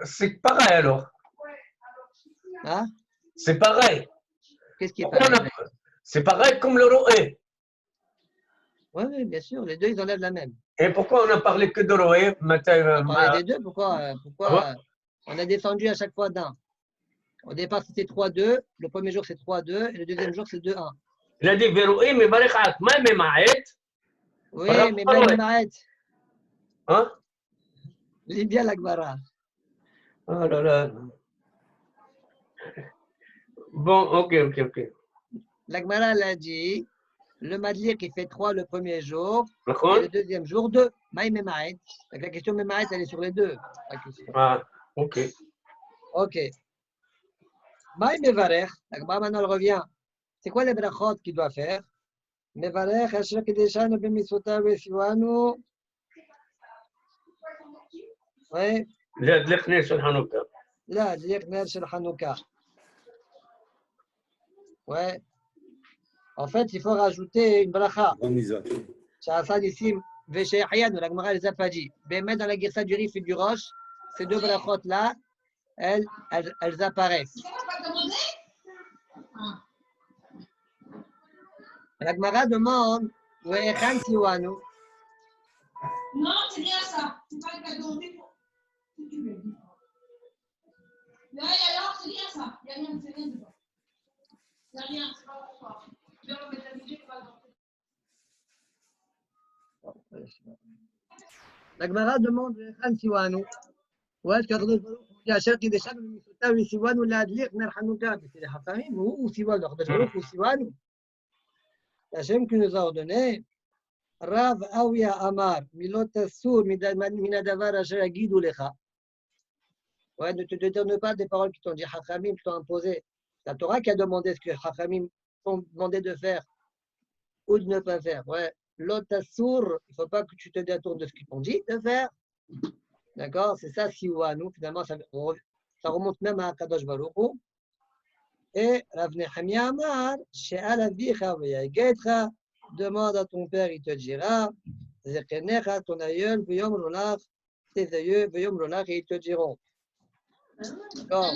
C'est pareil alors. Hein? C'est pareil. Qu'est-ce qui est Pourquoi pareil? c'est pareil comme le Roé. Oui, bien sûr, les deux, ils enlèvent la même. Et pourquoi on a parlé que de Roé? On parlait des deux, pourquoi on a descendu à chaque fois d'un? Au départ, c'était 3-2. Le premier jour, c'est 3-2. Et le deuxième jour, c'est 2-1. Il a dit Veroué, mais Barekhat, même Maït. Oui, mais même Maït. Hein? Lis bien la Gemara. Oh là là. Bon, ok. La Gemara, elle a dit le Madlir qui fait 3 le premier jour. D'accord? Et le deuxième jour, 2. Maïm et Maït. Donc la question de Maït, elle est sur les deux. Ah, ok. Ok. Maïm et Varech. La Gemara maintenant elle revient. C'est quoi les brachot qu'il doit faire? Mevarech, Asher Kedeshanu b'mitzvotav v'siwanu. Oui. لا تلقني في الحنوكة. Là, dire Ner Shel Hanouka. Ouais. En fait, il faut rajouter une bracha. Sha'asa Nissim V'Shehayanu. La Gemara les a pas dit. Mais dans la Girsa du Rif et du Roche, ces deux brachot-là, elles apparaissent. La Gemara demande Ve'echan Siwanu. Non, c'est rien ça. C'est pas le cadeau. Si tu veux. Mais alors, c'est rien ça. Il n'y a rien, c'est rien dedans. Il n'y a rien, c'est pas pour toi. Je vais remettre la musique, pas dans. La Gemara demande Ve'echan Siwanu. Ouais, tu as dit Asher Kedeshanu b'mitzvotav v'siwanu la'adlir Ner Hanouka. C'est les Hachamim ou Siwanu. Ou Siwanu. Hachem qui nous a ordonné. Rav Aouya Amar, Milot Assour, Minadavar Asher Agidu Lecha. Ouais, ne te détourne pas des paroles qui t'ont dit Chachamim, qui t'ont imposé. C'est la Torah qui a demandé ce que Chachamim t'ont demandé de faire ou de ne pas faire. Ouais, Lot Assour, il ne faut pas que tu te détournes de ce qu'ils t'ont dit de faire. D'accord? C'est ça, Siwanu. Finalement, ça remonte même à Kadosh Baruch Hu. Et Rav Nehemia Amar, She'al Avicha V'yagetcha. Demande à ton père, il te dira, Zekenecha, ton aïeul, V'yom Rolach, tes aïeux, V'yom Rolach, et ils te diront. D'accord.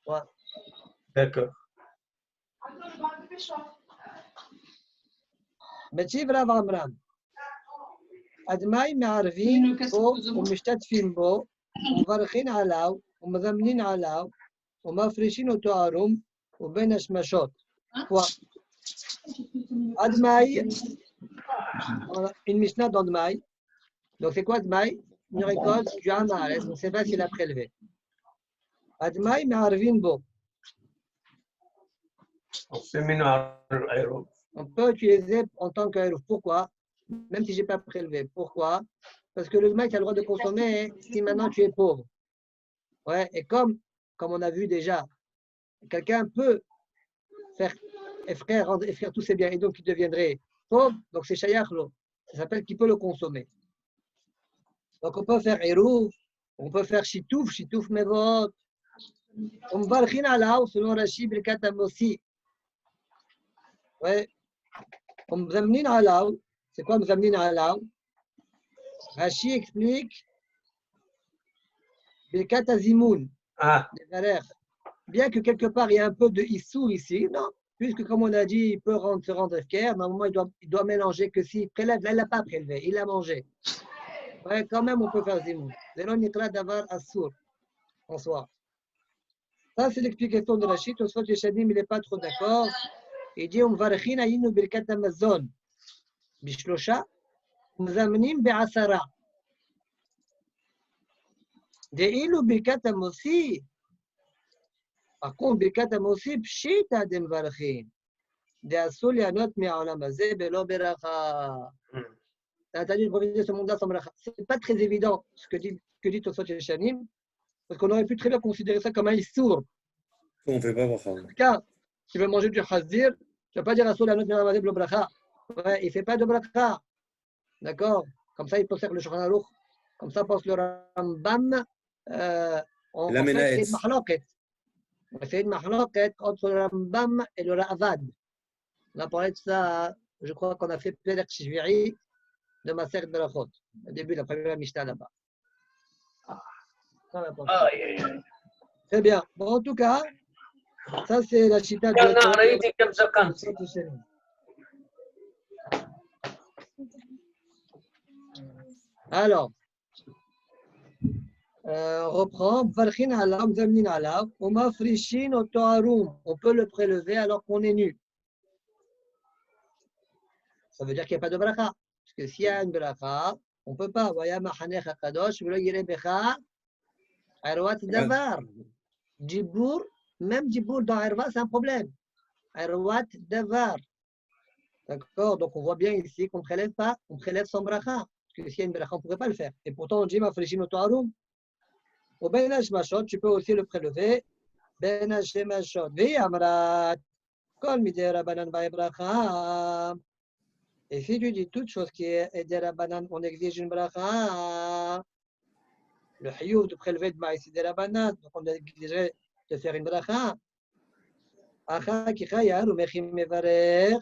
Ouais. D'accord. מציב רב עמרם, אדמי מערבים בו ומשתתפים בו ומברכים עליו ומזמנים עליו ומפרישים אותו ערום ובין השמשות. Admaï, une Mishnah dans Dmaï. Donc c'est quoi Dmaï? Une récolte du Hamares, on ne sait pas s'il a prélevé. Admaï Me'arvin Bo. On peut utiliser en tant qu'aérof. Pourquoi? Même si je n'ai pas prélevé. Pourquoi? Parce que le Dmaï, tu as le droit de consommer si maintenant tu es pauvre. Ouais, et comme on a vu déjà, quelqu'un peut faire rendre effraire tous ses biens et donc il deviendrait pauvre, donc c'est shayachlo. Ça s'appelle qu'il peut le consommer. Donc on peut faire eruv, on peut faire shitouf mevot. On m'barchin alaou selon Rashi Birkat Amossi. Ouais. On m'zamnin alaou. C'est quoi m'zamnin alaou? Rashi explique Birkat Azimoun. Bien que quelque part il y a un peu de issou ici, non? Puisque, comme on a dit, il peut se rendre fier, normalement, il doit mélanger que s'il prélève, là, il n'a pas prélevé, il a mangé. Ouais, quand même, on peut faire zimoun. Zéro nitra davar assour, en soi. Ça, c'est l'explication de Rachid. Tosfot Yeshanim, il n'est pas trop d'accord. Il dit Umvarchin ayinu birkat Amazon. Bishlosha. Mzamnim be'asara. De'ilu birkat Amosi. Par contre, birkat Amosi, pshita de Mvarchin. De'asul yanot mi'alam hazeh belo beracha. T'as interdit de profiter de ce monde-là sans bracha. Ce n'est pas très évident ce que dit Tosfot Yeshanim, parce qu'on aurait pu très bien considérer ça comme un issour. On ne fait pas bracha. En tout cas, tu veux manger du chazir, tu ne vas pas dire à Soul Anot Mi'alam hazeh belo bracha. Ouais, il ne fait pas de bracha. D'accord? Comme ça, il peut faire le Shulchan Aruch. Comme ça, pense le Rambam. On fait une mahloket. On fait une mahloket entre le Rambam et le Ravad. On a parlé de ça, je crois qu'on a fait Pelek Shviri de Maseret Berachot, au début de la première Mishnah là-bas. Très bien. Bon, en tout cas, ça c'est la chita de. Alors, on reprend. On peut le prélever alors qu'on est nu. Ça veut dire qu'il n'y a pas de bracha. Parce que s'il y a une bracha, on ne peut pas. Djibour, même Djibour dans Herva, c'est un problème. Herwat Davar. D'accord? Donc on voit bien ici qu'on ne prélève pas, on prélève sans bracha. Parce que s'il y a une bracha, on ne pourrait pas le faire. Et pourtant, on dit Mafrishin Otoharum. Au Ben Hashmashot, tu peux aussi le prélever. Ben Hashmashot. Vi Amrat. Kol Midei Rabbanan Bae Bracha. Et si tu dis toute chose qui est des Rabbanan, on exige une bracha. Le Hiyou de prélever de maïs, c'est des Rabbanan. Donc on exigerait de faire une bracha. Acha ki chayar ou mechim mevarech.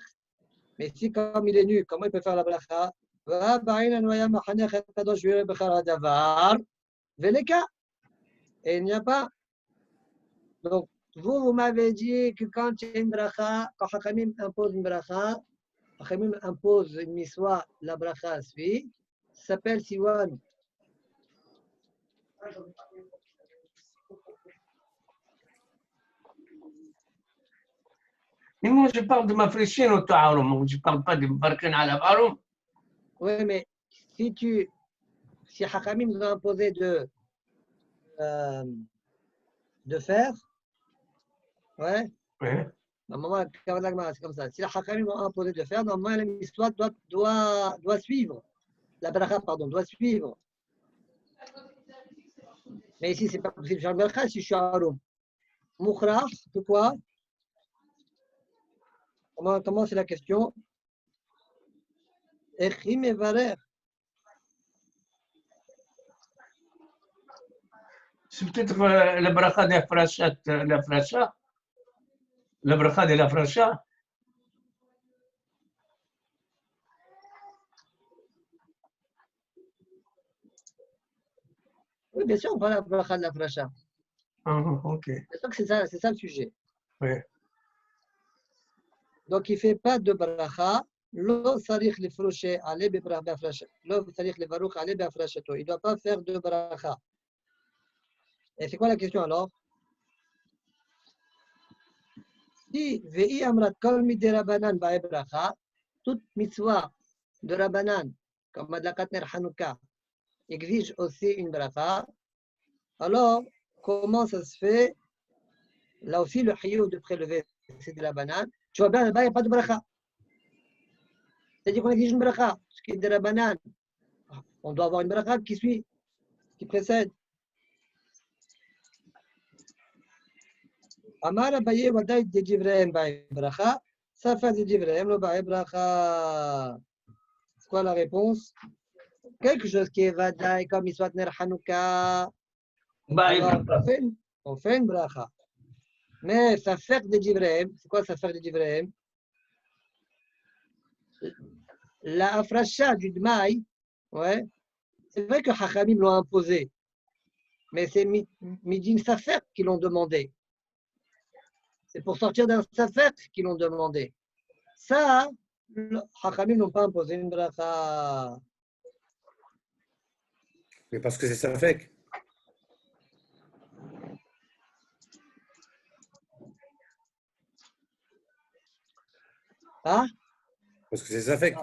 Mais si comme il est nu, comment il peut faire la bracha? Et il n'y a pas. Donc, vous m'avez dit que quand il y a une bracha, quand Hachamim impose une bracha, Hachamim impose une miswa, la bracha suit, ça s'appelle Siwan. Mais moi, je parle de Mafrishin au Ta'arum, je ne parle pas de Mbarkin à la Barum. Oui, mais si Hachamim nous a imposé de faire, ouais. Normalement, c'est comme ça. Si la Hachamim nous a imposé de faire, normalement, l'histoire doit suivre. La bracha, pardon, doit suivre. Mais ici, ce n'est pas possible de faire la bracha si je suis à Arum. Mukhrach, c'est quoi? Comment c'est la question? Echim et Varer. C'est peut-être la bracha de la Frasha. La bracha de la Frasha. Oui, bien sûr, on parle de la bracha de la Frasha. Ok. C'est ça le sujet. Oui. Donc, il ne fait pas de bracha. Lo sarich le froché, allez befrasha. Lo sarich le varouch, allez befrashato. Il ne doit pas faire de bracha. Et c'est quoi la question alors? Si ve'i amrat kol midei Rabbanan ba'e bracha, toute mitzvah de Rabbanan, comme Adlakat Ner Hanouka, exige aussi une bracha, alors comment ça se fait? Là aussi, le chiyuv de prélever, c'est de Rabbanan. Tu vois bien, là-bas, il n'y a pas de bracha. C'est-à-dire qu'on exige une bracha. Ce qui est de Rabbanan, on doit avoir une bracha qui suit, qui précède. Amar Abaye Wadaï de Divrehem Bae Bracha, ça fait de Divrehem le Bae Bracha. C'est quoi la réponse? Quelque chose qui est Wadaï comme Iswat Ner Hanouka. On fait une bracha. Mais ça fait de Divrehem, c'est quoi ça fait de Divrehem? La afracha du Dmaï, ouais, c'est vrai que Hachamim l'ont imposé, mais c'est Midin Safer qui l'ont demandé. C'est pour sortir d'un Safer qu'ils l'ont demandé. Ça, Hachamim n'ont pas imposé une bracha. Mais parce que c'est Safek. Ah, Parce que c'est Safek.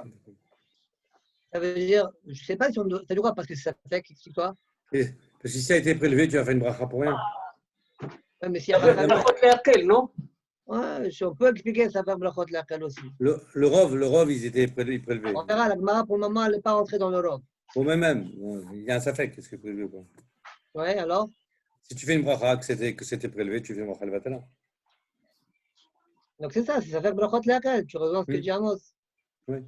ça veut dire, je ne sais pas si on doit, ça dit quoi parce que ça fait, explique-toi. Et- Parce que si ça a été prélevé, tu as fait une bracha pour rien. Ouais, mais s'il y a זה pas ברכות להקל, נו? ouais, si on peut expliquer ça fait brachot l'akal aussi. Le Rov, ils étaient prélevés. On verra, la Gemara, pour le moment, elle n'est pas rentrée dans l'Europe. Bon, même, il y a un Safek, qu'est-ce que est prélevé ou pas? Ouais, alors? Si tu fais une bracha que c'était prélevé, tu fais une bracha le Vatala. Donc c'est ça, c'est ça fait brachot l'akal. Tu rejoins ce que dit Amos. Oui.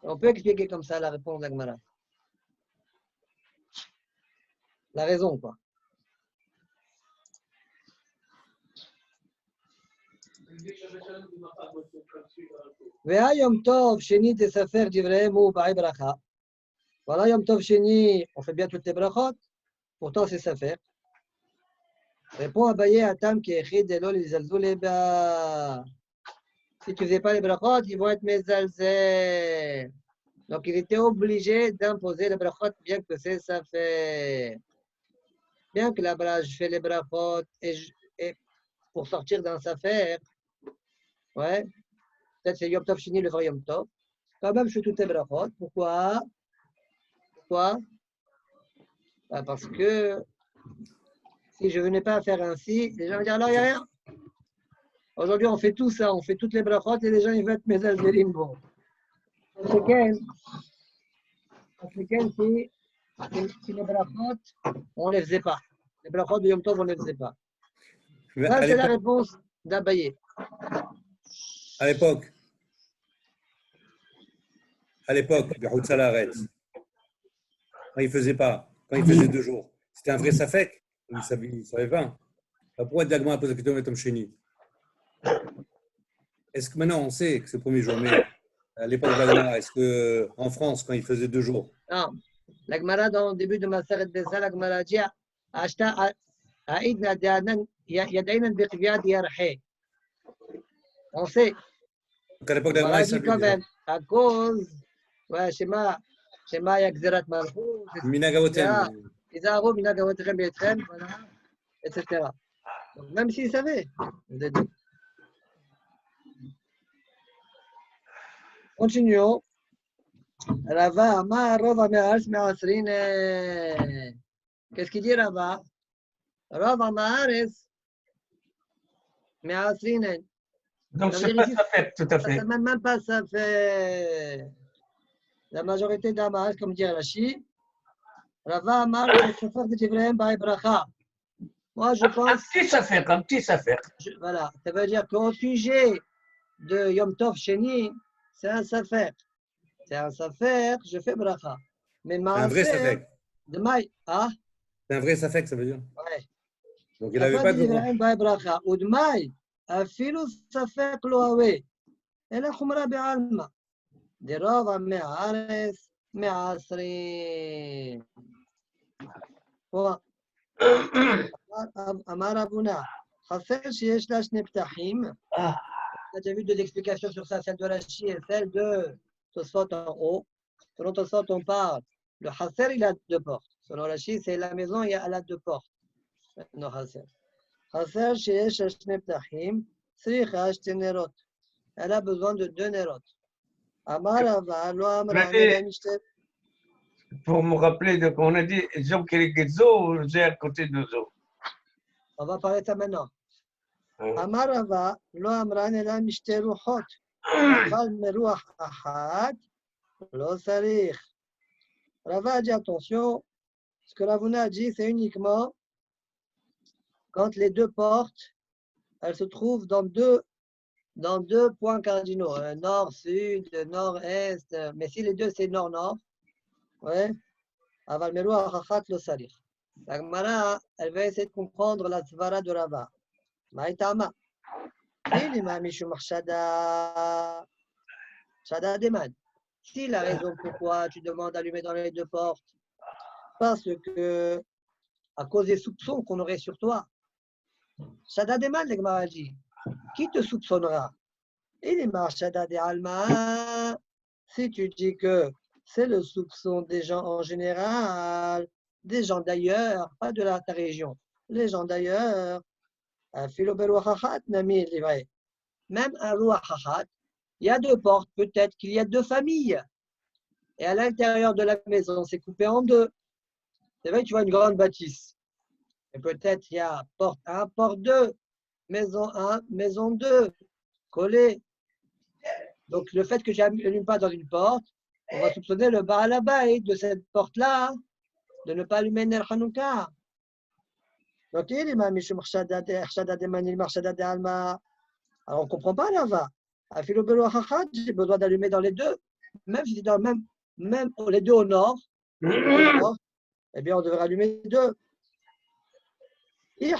On peut expliquer comme ça la réponse de la Gemara. La raison, quoi. Ve'a Yom Tov, Sheni Tesafer Divrehem ou Ba'i Bracha. Voilà, Yom Tov Sheni, on fait bien toutes les brachot. Pourtant, c'est Safer. Répond Abaye Atam qui écrit Delo les Zalzouleba. Si tu ne faisais pas les brachot, ils vont être Mezalzel. Donc, il était obligé d'imposer les brachot, bien que c'est Safer. Bien que là-bas, je fais les brachot et pour sortir d'un Safer, ouais, peut-être c'est Yom Tov Shini, le vrai Yom Tov. Quand même, je fais toutes les brachot. Pourquoi? Parce que si je ne venais pas à faire ainsi, les gens vont dire, non, il n'y a rien. Aujourd'hui, on fait tout ça, on fait toutes les brachot et les gens, ils veulent être mes alzélim. Bon. C'est quel si les brachot, on ne les faisait pas. Les brachot de Yom Tov, on ne les faisait pas. Mais Ça, c'est la réponse d'Abaye. à l'époque, Behout Salaret, quand il faisait pas, quand il faisait 2 jours, c'était un vrai Safek. Il ne savait pas. Pourquoi Dagmar a posé la question à Tom Chéni? Est-ce que maintenant on sait que c'est le premier jour, mais à l'époque d'Agmar, est-ce qu'en France, quand il faisait 2 jours, Non. La Gemara, dans le début de ma série de ça, la Gemara dit Ashta Aïdna Dianan Yadainan Biqviad Yarhe. On sait. donc à l'époque La d'Agmar, Gemara il dit savait quand déjà. même, à cause, ouais, Shema Yakzerat Malchut, Minagaotem. Izaro, Minagawotrem Yetrem, voilà, etc. Donc, même s'il savait. Continuons. Rava Amar Rava Me'aretz Me'asrine. Qu'est-ce qu'il dit Rava? Rava Me'aretz Me'asrine. Donc Ça veut c'est dire pas ici, ça fait, tout à ça fait. même pas ça fait. La majorité d'Amas, comme dit Rashi, Rava Amar Sefer de Tivrehem Ba'i Bracha. Moi, je Un pense, petit Safek, un petit Safek. voilà, ça veut dire qu'au sujet de Yom Tov Sheni, c'est un Safer. C'est un Safer, je fais Bracha. Mais C'est un vrai Maaser, Safek. de Maï, ah, C'est un vrai Safek, ça veut dire. ouais. Donc il n'avait pas de droit. ברכה, ודמאי, אפילו ספק לא הווה, אלא חומרה בעלמא, דרוב עמי הארץ מעשרים. אמר אבונה, חסר שיש לה שני פתחים. Tu as vu deux explications sur ça, celle de Rashi et celle de Tosfot en haut. Selon Tosfot, on parle. Le Hasser, il a 2 portes. Selon Rashi, c'est la maison, elle a 2 portes. Non, Hasser. חסר שיש לה שני פתחים, צריכה שתי נרות. Elle a besoin de 2 נרות. אמר רבה, לא אמרה, נראה משתה. Pour me rappeler de qu'on a dit Zo Kirigizzo, j'ai à côté de Zo. On va parler de ça maintenant. אמר רבה, לא אמרה, נראה משתי רוחות. אבל מרוח אחת, לא צריך. Rava a dit attention, ce que Ravuna a dit, c'est uniquement quand les 2 portes, elles se trouvent dans deux points cardinaux, nord, sud, nord-est, mais si les deux c'est nord-nord, ouais, aval meruach achat lo sarich. La Gemara, elle va essayer de comprendre la svara de Rava. Maïtama. Inima mishum shada deman. Si la raison pourquoi tu demandes d'allumer dans les 2 portes, parce que à cause des soupçons qu'on aurait sur toi, shada deman, la Gemara dit. Qui te soupçonnera? Il est marchada de alma. Si tu dis que c'est le soupçon des gens en général, des gens d'ailleurs, pas de ta région, les gens d'ailleurs, même un ruach hachat, Il y a deux portes, peut-être qu'il y a deux familles. Et à l'intérieur de la maison, c'est coupé en deux. C'est vrai que tu vois une grande bâtisse. Et peut-être il y a porte 1, porte 2, maison 1, maison 2, collé. Donc le fait que je n'allume pas dans une porte, on va soupçonner le Baal Habayit de cette porte-là, de ne pas allumer Ner Hanouka. Donc il alors on ne comprend pas là-bas. J'ai besoin d'allumer dans les deux, même si c'est dans même les deux au nord, eh bien on devrait allumer deux. Et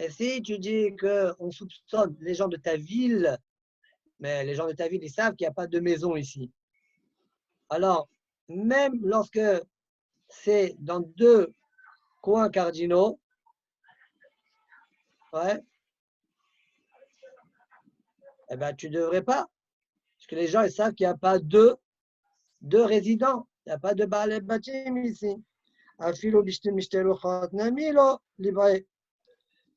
si tu dis qu'on soupçonne les gens de ta ville, mais les gens de ta ville, ils savent qu'il n'y a pas de maison ici. Alors, même lorsque c'est dans deux coins cardinaux, ouais, eh ben, tu ne devrais pas. Parce que les gens, ils savent qu'il n'y a pas deux résidents. Il n'y a pas de Baal Batim ici. Afilo bishtim mishtelochat namilo libre.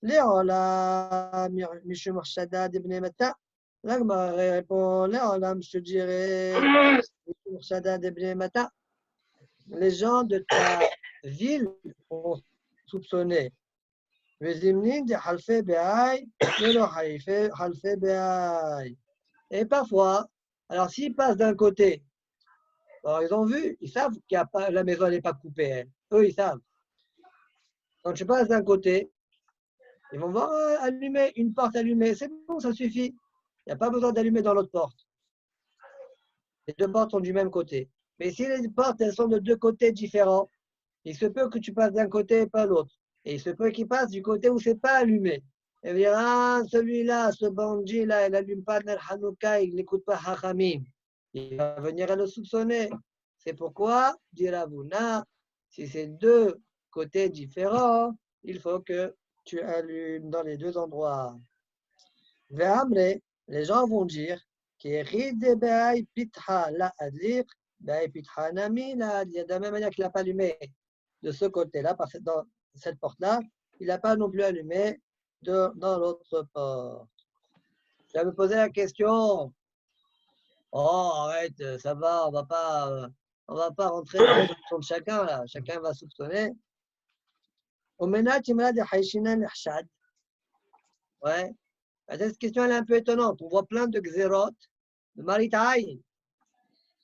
Léolam, Mishum Arshada d'Ibn Mata. L'Agma répond Léolam, je te dirais, Mishum Arshada d'Ibn Mata. Les gens de ta ville ont soupçonné. Et parfois, alors s'ils passent d'un côté, alors ils ont vu, ils savent qu'il y a pas, la maison n'est pas coupée. Hein. Eux, ils savent. Quand tu passes d'un côté, ils vont voir allumer une porte allumée. C'est bon, ça suffit. Il n'y a pas besoin d'allumer dans l'autre porte. Les deux portes sont du même côté. Mais si les portes, elles sont de deux côtés différents, il se peut que tu passes d'un côté et pas l'autre. Et il se peut qu'il passe du côté où c'est pas allumé. Et dire, ah, celui-là, ce bandit-là, il n'allume pas Ner Hanouka, il n'écoute pas Hachamim. Il va venir à le soupçonner. C'est pourquoi, dit Ravuna, si c'est deux côtés différents, il faut que tu allumes dans les deux endroits. Ve'amre, les gens vont dire, de la même manière qu'il n'a pas allumé de ce côté-là, parce que dans cette porte-là, il n'a pas non plus allumé dans l'autre porte. Je vais me poser la question. Oh, arrête, ça va, on va pas rentrer dans la soupçon de chacun, là. Chacun va soupçonner. Ouais. Cette question elle est un peu étonnante. On voit plein de xérot, de maritaïn.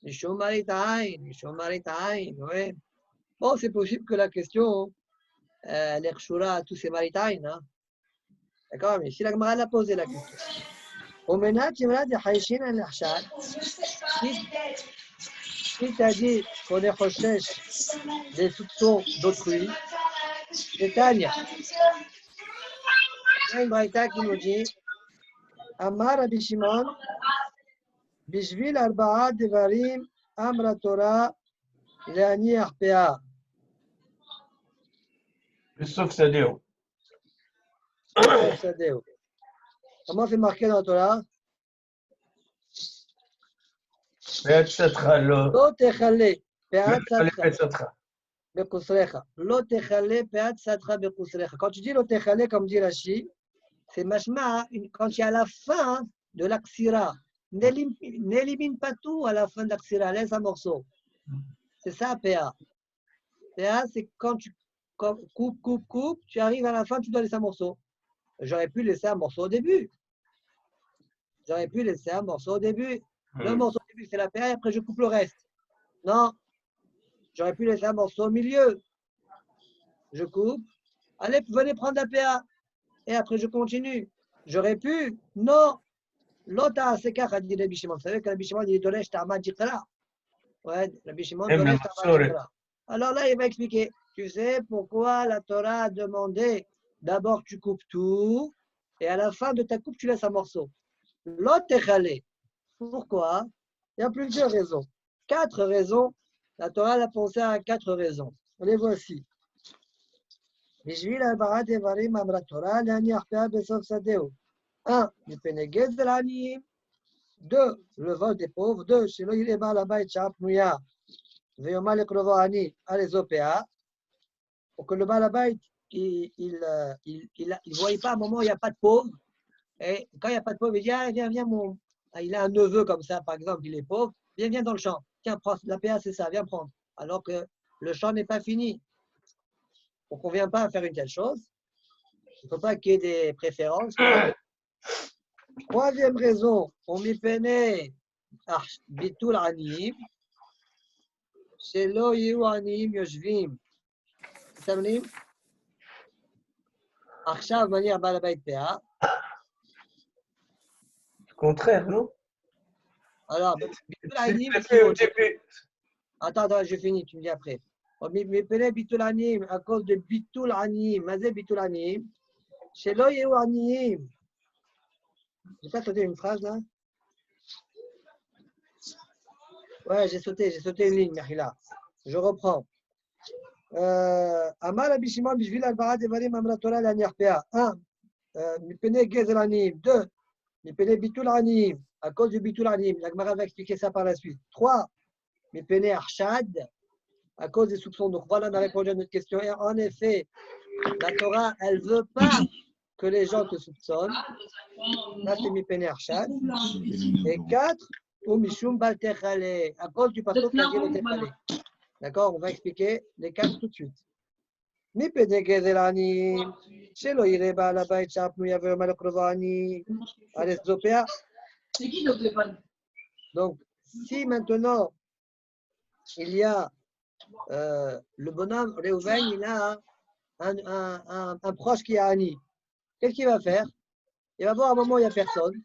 Mishum maritaïn, oui. Bon, c'est possible que la question, elle est rchoura à tous ces maritaïn. Hein. D'accord, mais si la Gemara l'a posé la question. Si tu as dit qu'on est recherche des soupçons d'autrui, c'est Tania. Il y a une braïta qui nous dit Amar Rabbi Shimon, Bishvil Arba'a Devarim Amra Torah Leani Arpea. בסוף שדהו. Comment c'est marqué dans la Torah? פאת שדך לא. לא תכלה פאת פאת שדך. בקוסרך. לא תכלה פאת שדך בקוסרך. Quand tu dis לא תכלה, comme dit Rashi, c'est mashma quand il y a la fin de la ksira. N'élimine pas tout à la fin de la ksira, laisse un morceau. C'est ça, PA. PA, c'est quand tu coupe, tu arrives à la fin, tu dois laisser un morceau. J'aurais pu laisser un morceau au début. Le morceau au début, c'est la PA et après je coupe le reste. Non. J'aurais pu laisser un morceau au milieu. Je coupe. Allez, venez prendre la PA. Et après je continue. J'aurais pu. Non. L'autre, c'est qu'à dit Rabbi Shimon. Vous savez que Rabbi Shimon, il donne Shtama Dikra. Ouais, Rabbi Shimon donne Shtama Dikra. Alors là, il va expliquer. Tu sais pourquoi la Torah a demandé d'abord tu coupes tout et à la fin de ta coupe, tu laisses un morceau. L'autre est chalé. Pourquoi? Il y a plusieurs raisons. 4 raisons. La Torah a pensé à 4 raisons. Les voici. 1. Deux, le vol des pauvres. 2. Pour que le balabait, il ne voyait pas à un moment où il n'y a pas de pauvres. Et quand il n'y a pas de pauvre, il dit, ah, viens, il a un neveu comme ça, par exemple, il est pauvre, viens dans le champ. Tiens, prends, la PA, c'est ça, viens prendre. Alors que le champ n'est pas fini. On ne convient pas à faire une telle chose. Il ne faut pas qu'il y ait des préférences. Troisième raison, on m'y peinait bitul aniyim, shelo yehu aniyim yoshvim. מתאמנים? עכשיו מניח בעל הבית פאה. Contraire, non? Alors, ביטול העניים, attends, je finis, tu me dis après. מפני ביטול עניים, à cause de ביטול עניים, מה זה ביטול עניים? שלא יהיו עניים. J'ai pas sauté une phrase là? Ouais, j'ai sauté une ligne, Mahila. Je reprends. אמר רבי שמעון בשביל הלוואת איברים אמרה תורה להניח פאה. 1. מפני גזל עניים. 2. מפני ביטול עניים. À cause du ביטול עניים. La Gemara va expliquer ça par la suite. 3. מפני החשד. À cause des soupçons. Donc voilà, on a répondu à notre question. Et en effet, la Torah, elle ne veut pas que les gens te soupçonnent. Là, c'est mipene arshad. Et 4. Ou mishum bal techale. À cause du pasuk qui a dit le techale. D'accord, on va expliquer les 4 tout de suite. מפני גזל עניים, שלא יראה בעל הבית שהפנויה ויאמר לקרובו עני, הרי זו פאה. Donc, si maintenant il y a le bonhomme Réhouven, il a un proche qui est Ani, qu'est-ce qu'il va faire? Il va voir un moment où il n'y a personne.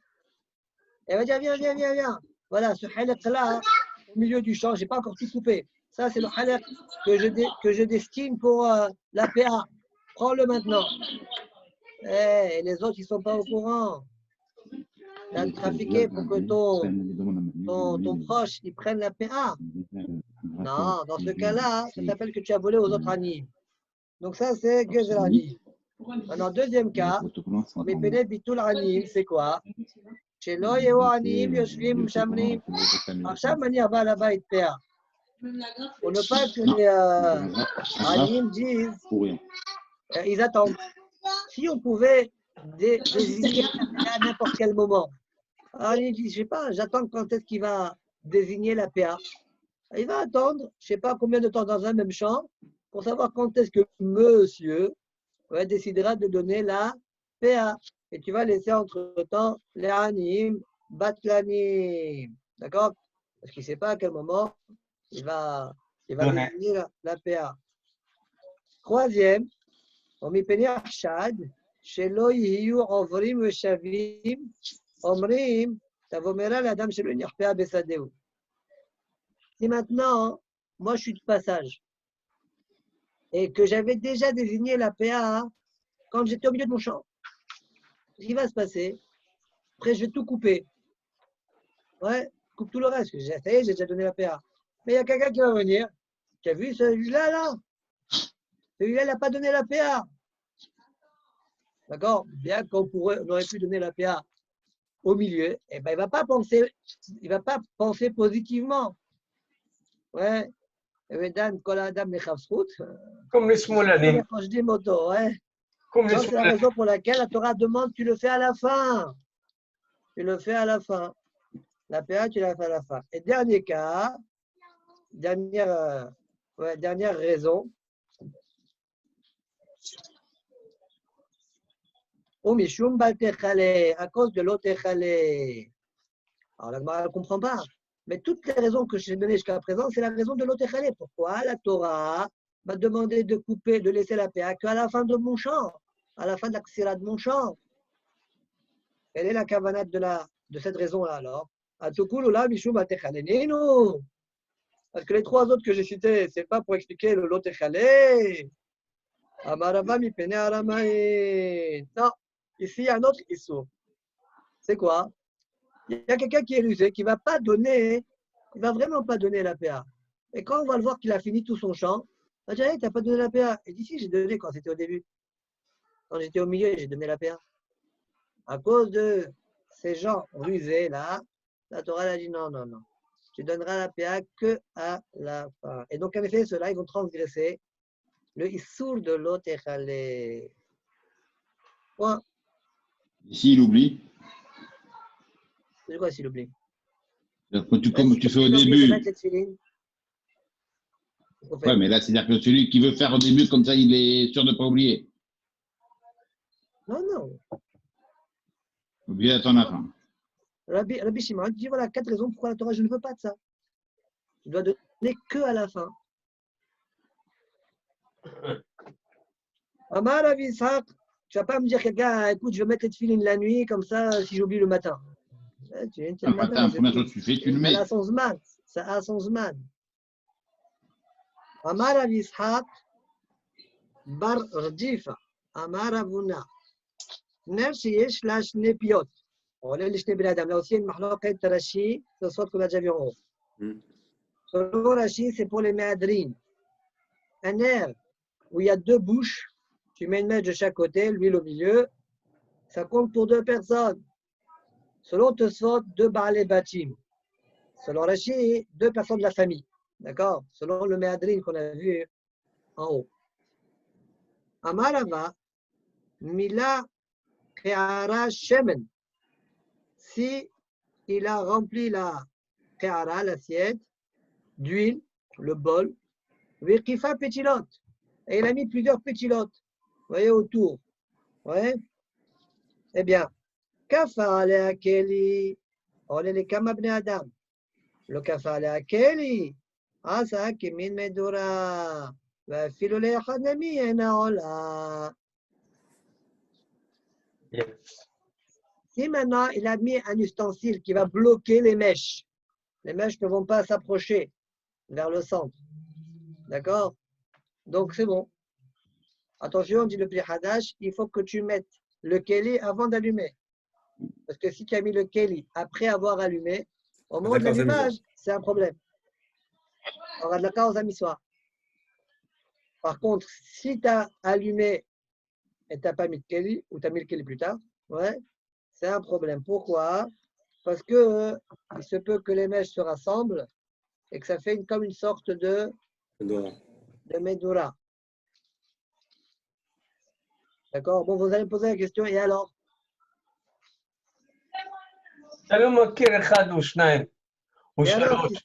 Et il va dire viens. Voilà, ce halak là, au milieu du champ, je n'ai pas encore tout coupé. Ça, c'est le halak que je destine pour la PA. Prends-le maintenant. Et les autres, ils ne sont pas au courant. Tu as trafiqué pour que ton proche, il prenne la PA. Non, dans ce cas-là, ça s'appelle que tu as volé aux autres Ani. Donc ça, c'est Gezel Ani. Maintenant, deuxième cas, Mepene Bitul Ani, c'est quoi? Shelo yehu aniyim yoshvim shamrim. עכשיו מניח בעל הבית פאה. Pour ne pas que les Aniyim disent, ils attendent. Si on pouvait désigner à n'importe quel moment. Alors il dit, je ne sais pas, j'attends quand est-ce qu'il va désigner la PA. Il va attendre, je ne sais pas combien de temps dans un même champ, pour savoir quand est-ce que monsieur décidera de donner la PA. Et tu vas laisser entre-temps les Aniyim, Batlanim. D'accord? Parce qu'il ne sait pas à quel moment il va désigner la PA. Troisième, on m'y pénit Arshad, Shelo Yiyu Ovrim Veshavim, Omrim, Tavomera la dame Shelo Nirpea Besadeu. Si maintenant, moi je suis de passage, et que j'avais déjà désigné la PA quand j'étais au milieu de mon champ, ce qui va se passer? Après, je vais tout couper. Ouais, coupe tout le reste. Ça y est, j'ai déjà donné la PA. Mais il y a quelqu'un qui va venir, qui a vu celui-là, là. Celui-là, il n'a pas donné la PA. D'accord? Bien qu'on aurait pu donner la PA au milieu, eh ben, il ne va pas penser positivement. Ouais. Comme les Smolanim. Je dis moto, ouais. Comme les C'est la raison pour laquelle la Torah demande, tu le fais à la fin. Tu le fais à la fin. La PA, tu la fais à la fin. Et dernier cas, dernière raison. Ou mishum bal techale, à cause de l'autre techale. Alors la Gemara ne comprend pas. Mais toutes les raisons que je t'ai données jusqu'à présent, c'est la raison de l'autre techale. Pourquoi la Torah m'a demandé de couper, de laisser la PA qu'à la fin de mon champ, à la fin de la ksira de mon champ? Quelle est la kavanat de cette raison-là alors? Parce que les 3 autres que j'ai cités, ce n'est pas pour expliquer le lot echalé. Amarava mi pene aramaï. Non, ici il y a un autre issue. C'est quoi? Il y a quelqu'un qui est rusé, qui ne va pas donner, il ne va vraiment pas donner la PA. Et quand on va le voir qu'il a fini tout son champ, on va dire, hey, tu n'as pas donné la PA. Et d'ici, j'ai donné quand c'était au début. Quand j'étais au milieu, j'ai donné la PA. À cause de ces gens rusés là, la Torah a dit non. Tu donneras la PA que à la fin. Et donc, en effet, ceux-là, ils vont transgresser le issour de l'autre échalé. Point. S'il oublie, C'est quoi s'il oublie? comme tu fais au J'ai oublié de début. mettre les tefilines. Qu'est-ce qu'on fait? Ouais, mais là, c'est-à-dire que celui qui veut faire au début, comme ça, il est sûr de ne pas oublier. Non, non. Oublier à ton fin. Rabbi Shimon dit voilà 4 raisons pourquoi la Torah, je ne veux pas de ça. Tu dois donner que à la fin. Amar Rav Yitzhak, tu vas pas me dire quelqu'un, écoute, je vais mettre les tefilines la nuit, comme ça, si j'oublie le matin. Le matin, première chose que tu fais, tu le mets. Ça a son zman. Ça a son zman. Amar Rav Yitzhak, bar Rdifa, Amar Avuna, ner sheyesh la shne piot. On est les shne ben Adam. Là aussi, il y a une mahloquet Rashi, ce soit qu'on a déjà vu en haut. Selon Rashi, c'est pour les méadrines. Un nerf où il y a 2 bouches, tu mets une mèche de chaque côté, l'huile au milieu, ça compte pour 2 personnes. Selon Tosfot, 2 Baalei Batim. Selon Rashi, 2 personnes de la famille. D'accord? Selon le méadrine qu'on a vu en haut. Amarava, Mila Keara Shemen. Si il a rempli la Keara, l'assiette, d'huile, le bol, Vekifa Petilot. Et il a mis plusieurs pétilotes. Vous voyez, autour. Ouais. Eh bien, Kafa alea Keli. On est les Kamabne Adam. Le Kafa alea Keli. Asa Kimin Medura. ואפילו לאחד מהם אינה עולה. Si maintenant il a mis un ustensile qui va bloquer les mèches ne vont pas s'approcher vers le centre. D'accord? Donc c'est bon. Attention, dit le Pri Hadash, il faut que tu mettes le keli avant d'allumer. Parce que si tu as mis le keli après avoir allumé, au moment de l'allumage, c'est un problème. On aura de la cause à mi-soir. Par contre, si tu as allumé et tu n'as pas mis de keli, ou tu as mis le keli plus tard, ouais, c'est un problème. Pourquoi? Parce que il se peut que les mèches se rassemblent et que ça fait comme une sorte de Medura. D'accord? Bon, vous allez me poser la question, et alors? אתה לא מכיר אחד או שניים או Et alors, שלוש.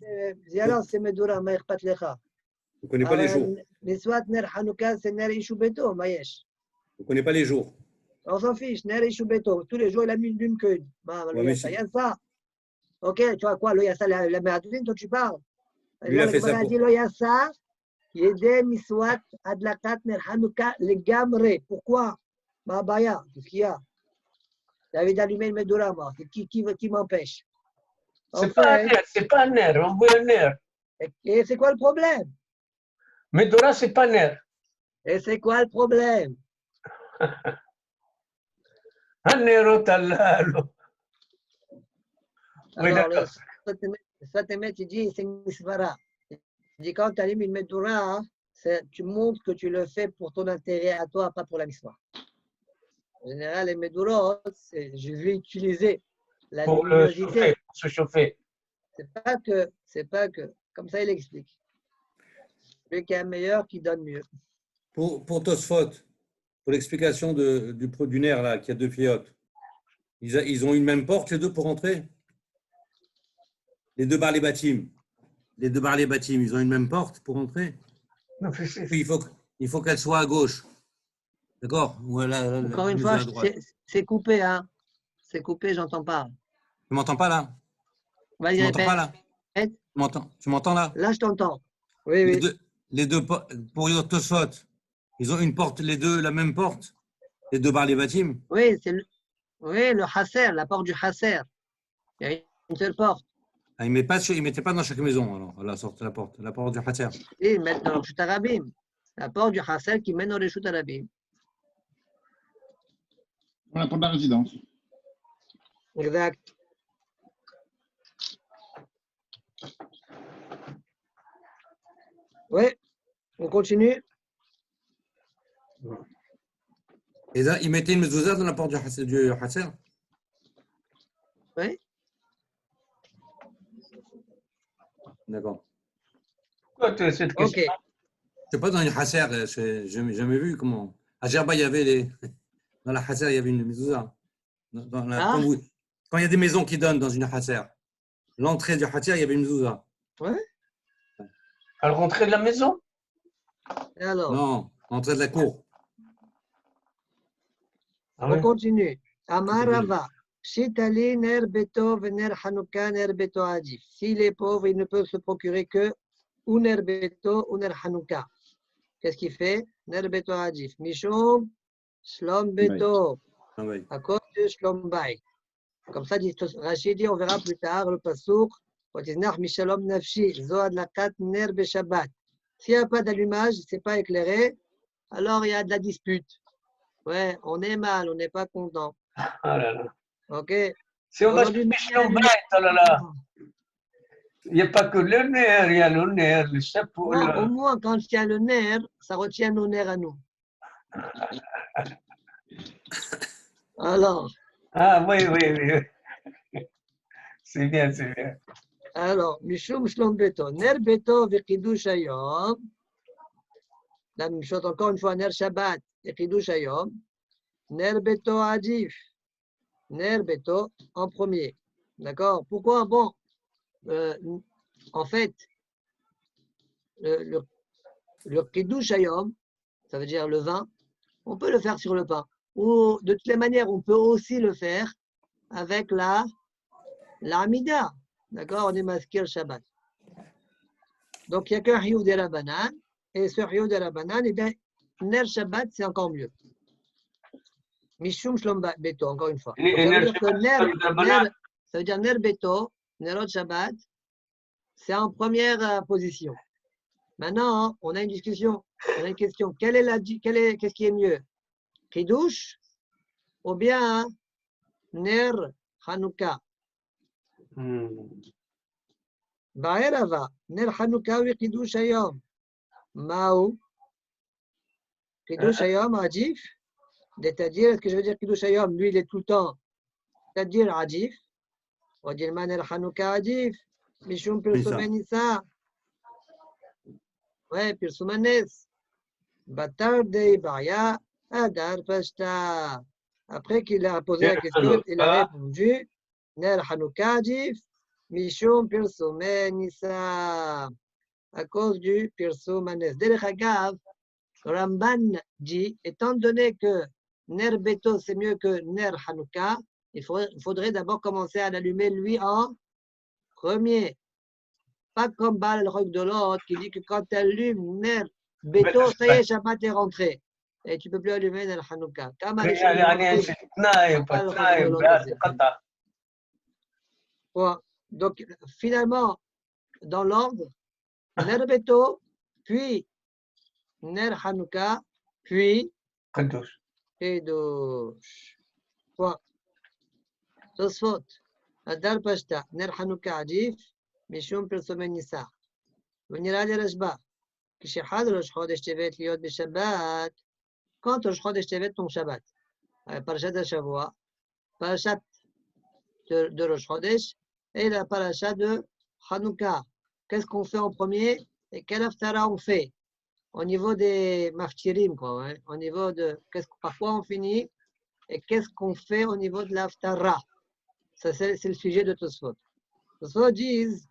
et alors c'est Medura, ma ikhpat lecha. On ne connaît pas les jours. Niswat ner Hanouka, c'est ner Ishubeto, mayesh. On ne connaît pas les jours. On s'en fiche, ner Ishubeto. Tous les jours, il a mis une lune que. Il y a ça. Ok, tu vois quoi, le Yassa, la méadrine dont tu parles. Lui, il a fait ça pour. Il a dit le Yassa, Yedé Niswat Adlakat ner Hanouka, le Gamre. Pourquoi? Ma baya, qu'est-ce qu'il y a? J'avais d'allumer le Medura, moi. Qui m'empêche? C'est pas un nerf, on voit un nerf. Et c'est quoi le problème? Medora, c'est pas un nerf. Et c'est quoi le problème? Un nerf, t'as oui, d'accord. Svatemet, il dit, c'est une misvara. Il dit, quand tu allumes une Medura, tu montres que tu le fais pour ton intérêt à toi, pas pour la misvara. En général, les Medurot, je vais utiliser la pour luminosité. Pour se chauffer. C'est pas que, comme ça il explique. Celui qui est meilleur, qui donne mieux. Pour Tosfot, pour l'explication du nerf là, qui a 2 fiottes, ils ont une même porte, les deux, pour entrer? Les 2 Baalei Batim. Les 2 Baalei Batim, ils ont une même porte pour entrer? Non, Il faut qu'elle soit à gauche. D'accord? Encore une fois, c'est coupé, hein? C'est coupé, j'entends pas. Tu m'entends pas là? Vas-y, tu m'entends pas là? Tu m'entends là? Là, je t'entends. Oui, oui. Les deux pour Tosfot, ils ont une porte, les deux, la même porte? Les 2 Baalei Batim? Oui, c'est le Hasser, la porte du Hasser. Il y a une seule porte. Ah, ils ne mettaient pas dans chaque maison, alors, la porte du Hasser. Oui, ils mettent dans le Reshut Harabim. La porte du Hasser qui mène au Reshut Harabim. On la porte de la résidence. Exact. Oui, on continue. Et là, ils mettaient une mezouza dans la porte du Hasser? Oui. D'accord. Pourquoi tu as cette question? Ok. Je sais pas, dans une Hasser, je n'ai jamais vu comment. À Gerba, il y avait dans la Hasser, il y avait une mezouza. Ah. Quand il y a des maisons qui donnent dans une Hasser, l'entrée du Hatir, il y avait une mezouza. Ouais. À la rentrée de la maison? Et alors, Non, l'entrée de la cour. Ah on ouais? continue. Amarava. Shitali ner beto vener Hanouka ner beto adif. S'il est pauvre, il ne peut se procurer que ou ner beto ou ner Hanouka. Qu'est-ce qu'il fait? Ner beto adif. Mishum shlom beto. Ah oui. À cause de shlom bayt. Comme ça, dit Rachid dit, on verra plus tard le pasouk. Watisnach mishalom nafshi. Zoad lakat ner be Shabbat. S'il n'y a pas d'allumage, ce n'est pas éclairé, alors il y a de la dispute. Ouais, on est mal, on n'est pas content. Ah là là. Ok. Si on va Aujourd'hui, chercher Shalom Bayt, oh là là. Il n'y a pas que le nerf, il y a le nerf, le chapeau. Non, au moins, quand il y a le nerf, ça retient nos nerfs à nous. Alors, Ah oui, oui, oui. C'est bien, c'est bien. alors, Mishum Shlom Beto, Ner Beto Vekidush Hayom. La même chose, encore une fois, Ner Shabbat et Kidush Hayom. Ner Beto Adif. Ner Beto en premier. D'accord? Pourquoi? Bon, en fait, le Kiddush Hayom, ça veut dire le vin, on peut le faire sur le pain. Ou de toutes les manières, on peut aussi le faire avec la Amida. D'accord? On est masqué le Shabbat. Donc, il n'y a qu'un Hiyou de la banane. Et ce Hiyou de la banane, eh bien, Ner Shabbat, c'est encore mieux. Mishum Shlom Beto, encore une fois. Donc, ça veut dire que Ner, ça veut dire Ner Beto, Nerot Shabbat, c'est en première position. Maintenant, on a une discussion, on a une question. Qu'est-ce qui est mieux? Kiddush ou bien Ner Hanouka? Ba'erava, Ner Hanouka ou Kiddush Hayom? Ma'ou? Kiddush Hayom, Adif? C'est-à-dire, est-ce que je veux dire Kiddush Hayom? Lui, il est tout le temps. C'est-à-dire Adif. On dit Ner Hanouka Adif. Mishum Pirsumen Issa. Ouais, Pirsumanes. Batar de Baya, Adar Pashta. Après qu'il a posé la question, il a répondu Ner Hanouka Adif. Mishum Pirsumen Issa. À cause du Pirsumanes. Derech Agav, Ramban dit, étant donné que Ner Beto c'est mieux que Ner Hanouka, il faudrait d'abord commencer à l'allumer lui en premier. Pas comme Baal Rock de l'autre qui dit que quand tu allumes Ner Beto, ça y est, Shabbat est rentré. Et tu ne peux plus allumer Ner Hanouka. Donc finalement, dans l'ordre, Ner Beto, puis Ner Hanouka, puis Kiddush. Kiddush. Tosfot, Adar Pashta, Ner Hanouka Adif, Mishum Pirsumen Nisa. ונראה לי רשב"א, כשחל ראש חודש טבת להיות בשבת, quand ראש חודש טבת tombe שבת. פרשת השבוע, פרשת de ראש חודש, et la paracha de Hanouka. Qu'est-ce qu'on fait en premier et quelle haftara on fait? Au niveau des maftirim, quoi, hein? Au niveau de par quoi on finit et qu'est-ce qu'on fait au niveau de l'haftara. Ça, c'est le sujet de Tosfot. Tosfot disent,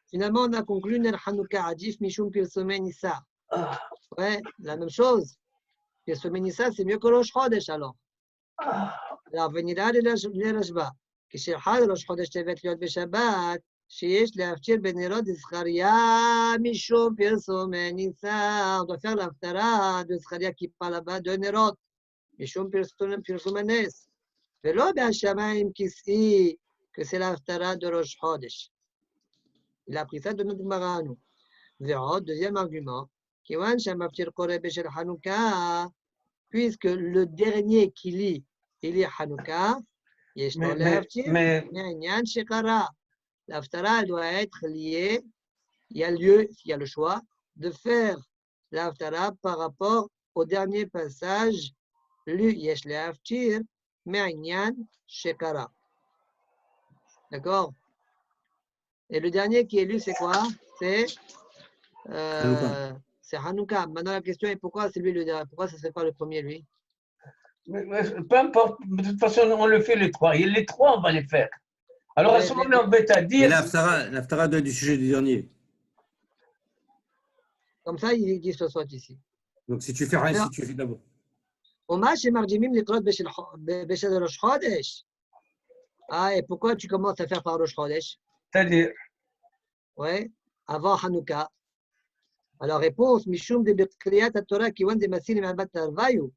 finalement, on a conclu Ner Hanouka Adif Mishum Pirsumen Nisa. Ouais, la même chose. Pirsumen Nisa, c'est mieux que Rosh Chodesh alors. Alors, ונראה לי לרשב"א, כשחל ראש חודש טבת להיות בשבת, שיש להפטיר בנרות זכריה משום פרסומי ניסה. On doit faire l'haftara de Zcharia qui parle là-bas de Nerot, משום פרסום הנס. ולא בהשמיים כסאי, que c'est l'haftara de Rosh Chodesh. Il a pris ça de notre Gemara à nous. Deuxième argument, Kiwan Shamaftir Korebe Shel Hanouka, puisque le dernier qui lit, il lit Hanouka, Yeshno Lehavtir, Nyan Shekara. L'haftara doit être liée, il y a lieu, il y a le choix, de faire l'haftara par rapport au dernier passage, lu Yesh Lehavtir, Nyan Shekara. D'accord? Et le dernier qui est lu, c'est quoi? C'est Hanouka. Maintenant, la question est pourquoi c'est lui le dernier? Pourquoi ce ne serait pas le premier, lui? Peu importe, de toute façon, on le fait les trois. Et les trois, on va les faire. Alors, à ce moment, on embête à Et dire. l'Aftara doit être du sujet du dernier. Comme ça, il dit ce soit ici. Donc, si tu fais rien, si tu fais d'abord. ומה שמרגימים לקרות בשל ראש חודש. Ah, et pourquoi tu commences à faire par Rosh Chodesh? C'est-à-dire, Ouais, avant Hanouka. Alors, réponse, Mishum de Bekriyat Torah qui wan de Masil Mabat Tarvayu.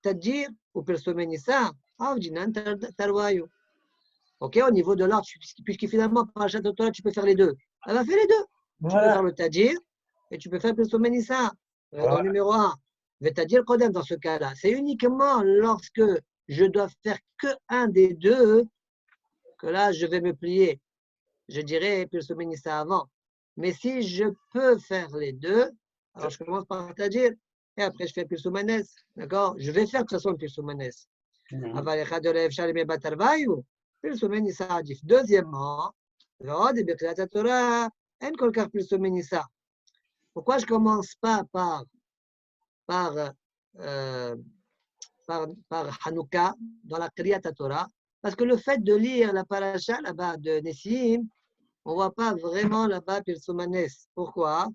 Tadjir ou Persomenissa, Avjinan Tarvayu. Ok, au niveau de l'art, puisque finalement, par Parashat Torah, tu peux faire les deux. Elle va faire les deux. Tu peux voilà. faire le Tadjir et tu peux faire Persomenissa. Raison Voilà. numéro 1. Le Tadjir Kodem dans ce cas-là. C'est uniquement lorsque je dois faire que un des deux que là, je vais me plier. Je dirais Persomenissa avant. Mais si je peux faire les deux, alors je commence par Tadjir et après je fais Persomanes. D'accord? Je vais faire de toute façon Persomanes. Deuxièmement, pourquoi je ne commence pas par Hanouka dans la Kriyat Torah? Parce que le fait de lire la paracha là-bas de Nessim, on ne voit pas vraiment là-bas Persomanes. Pourquoi?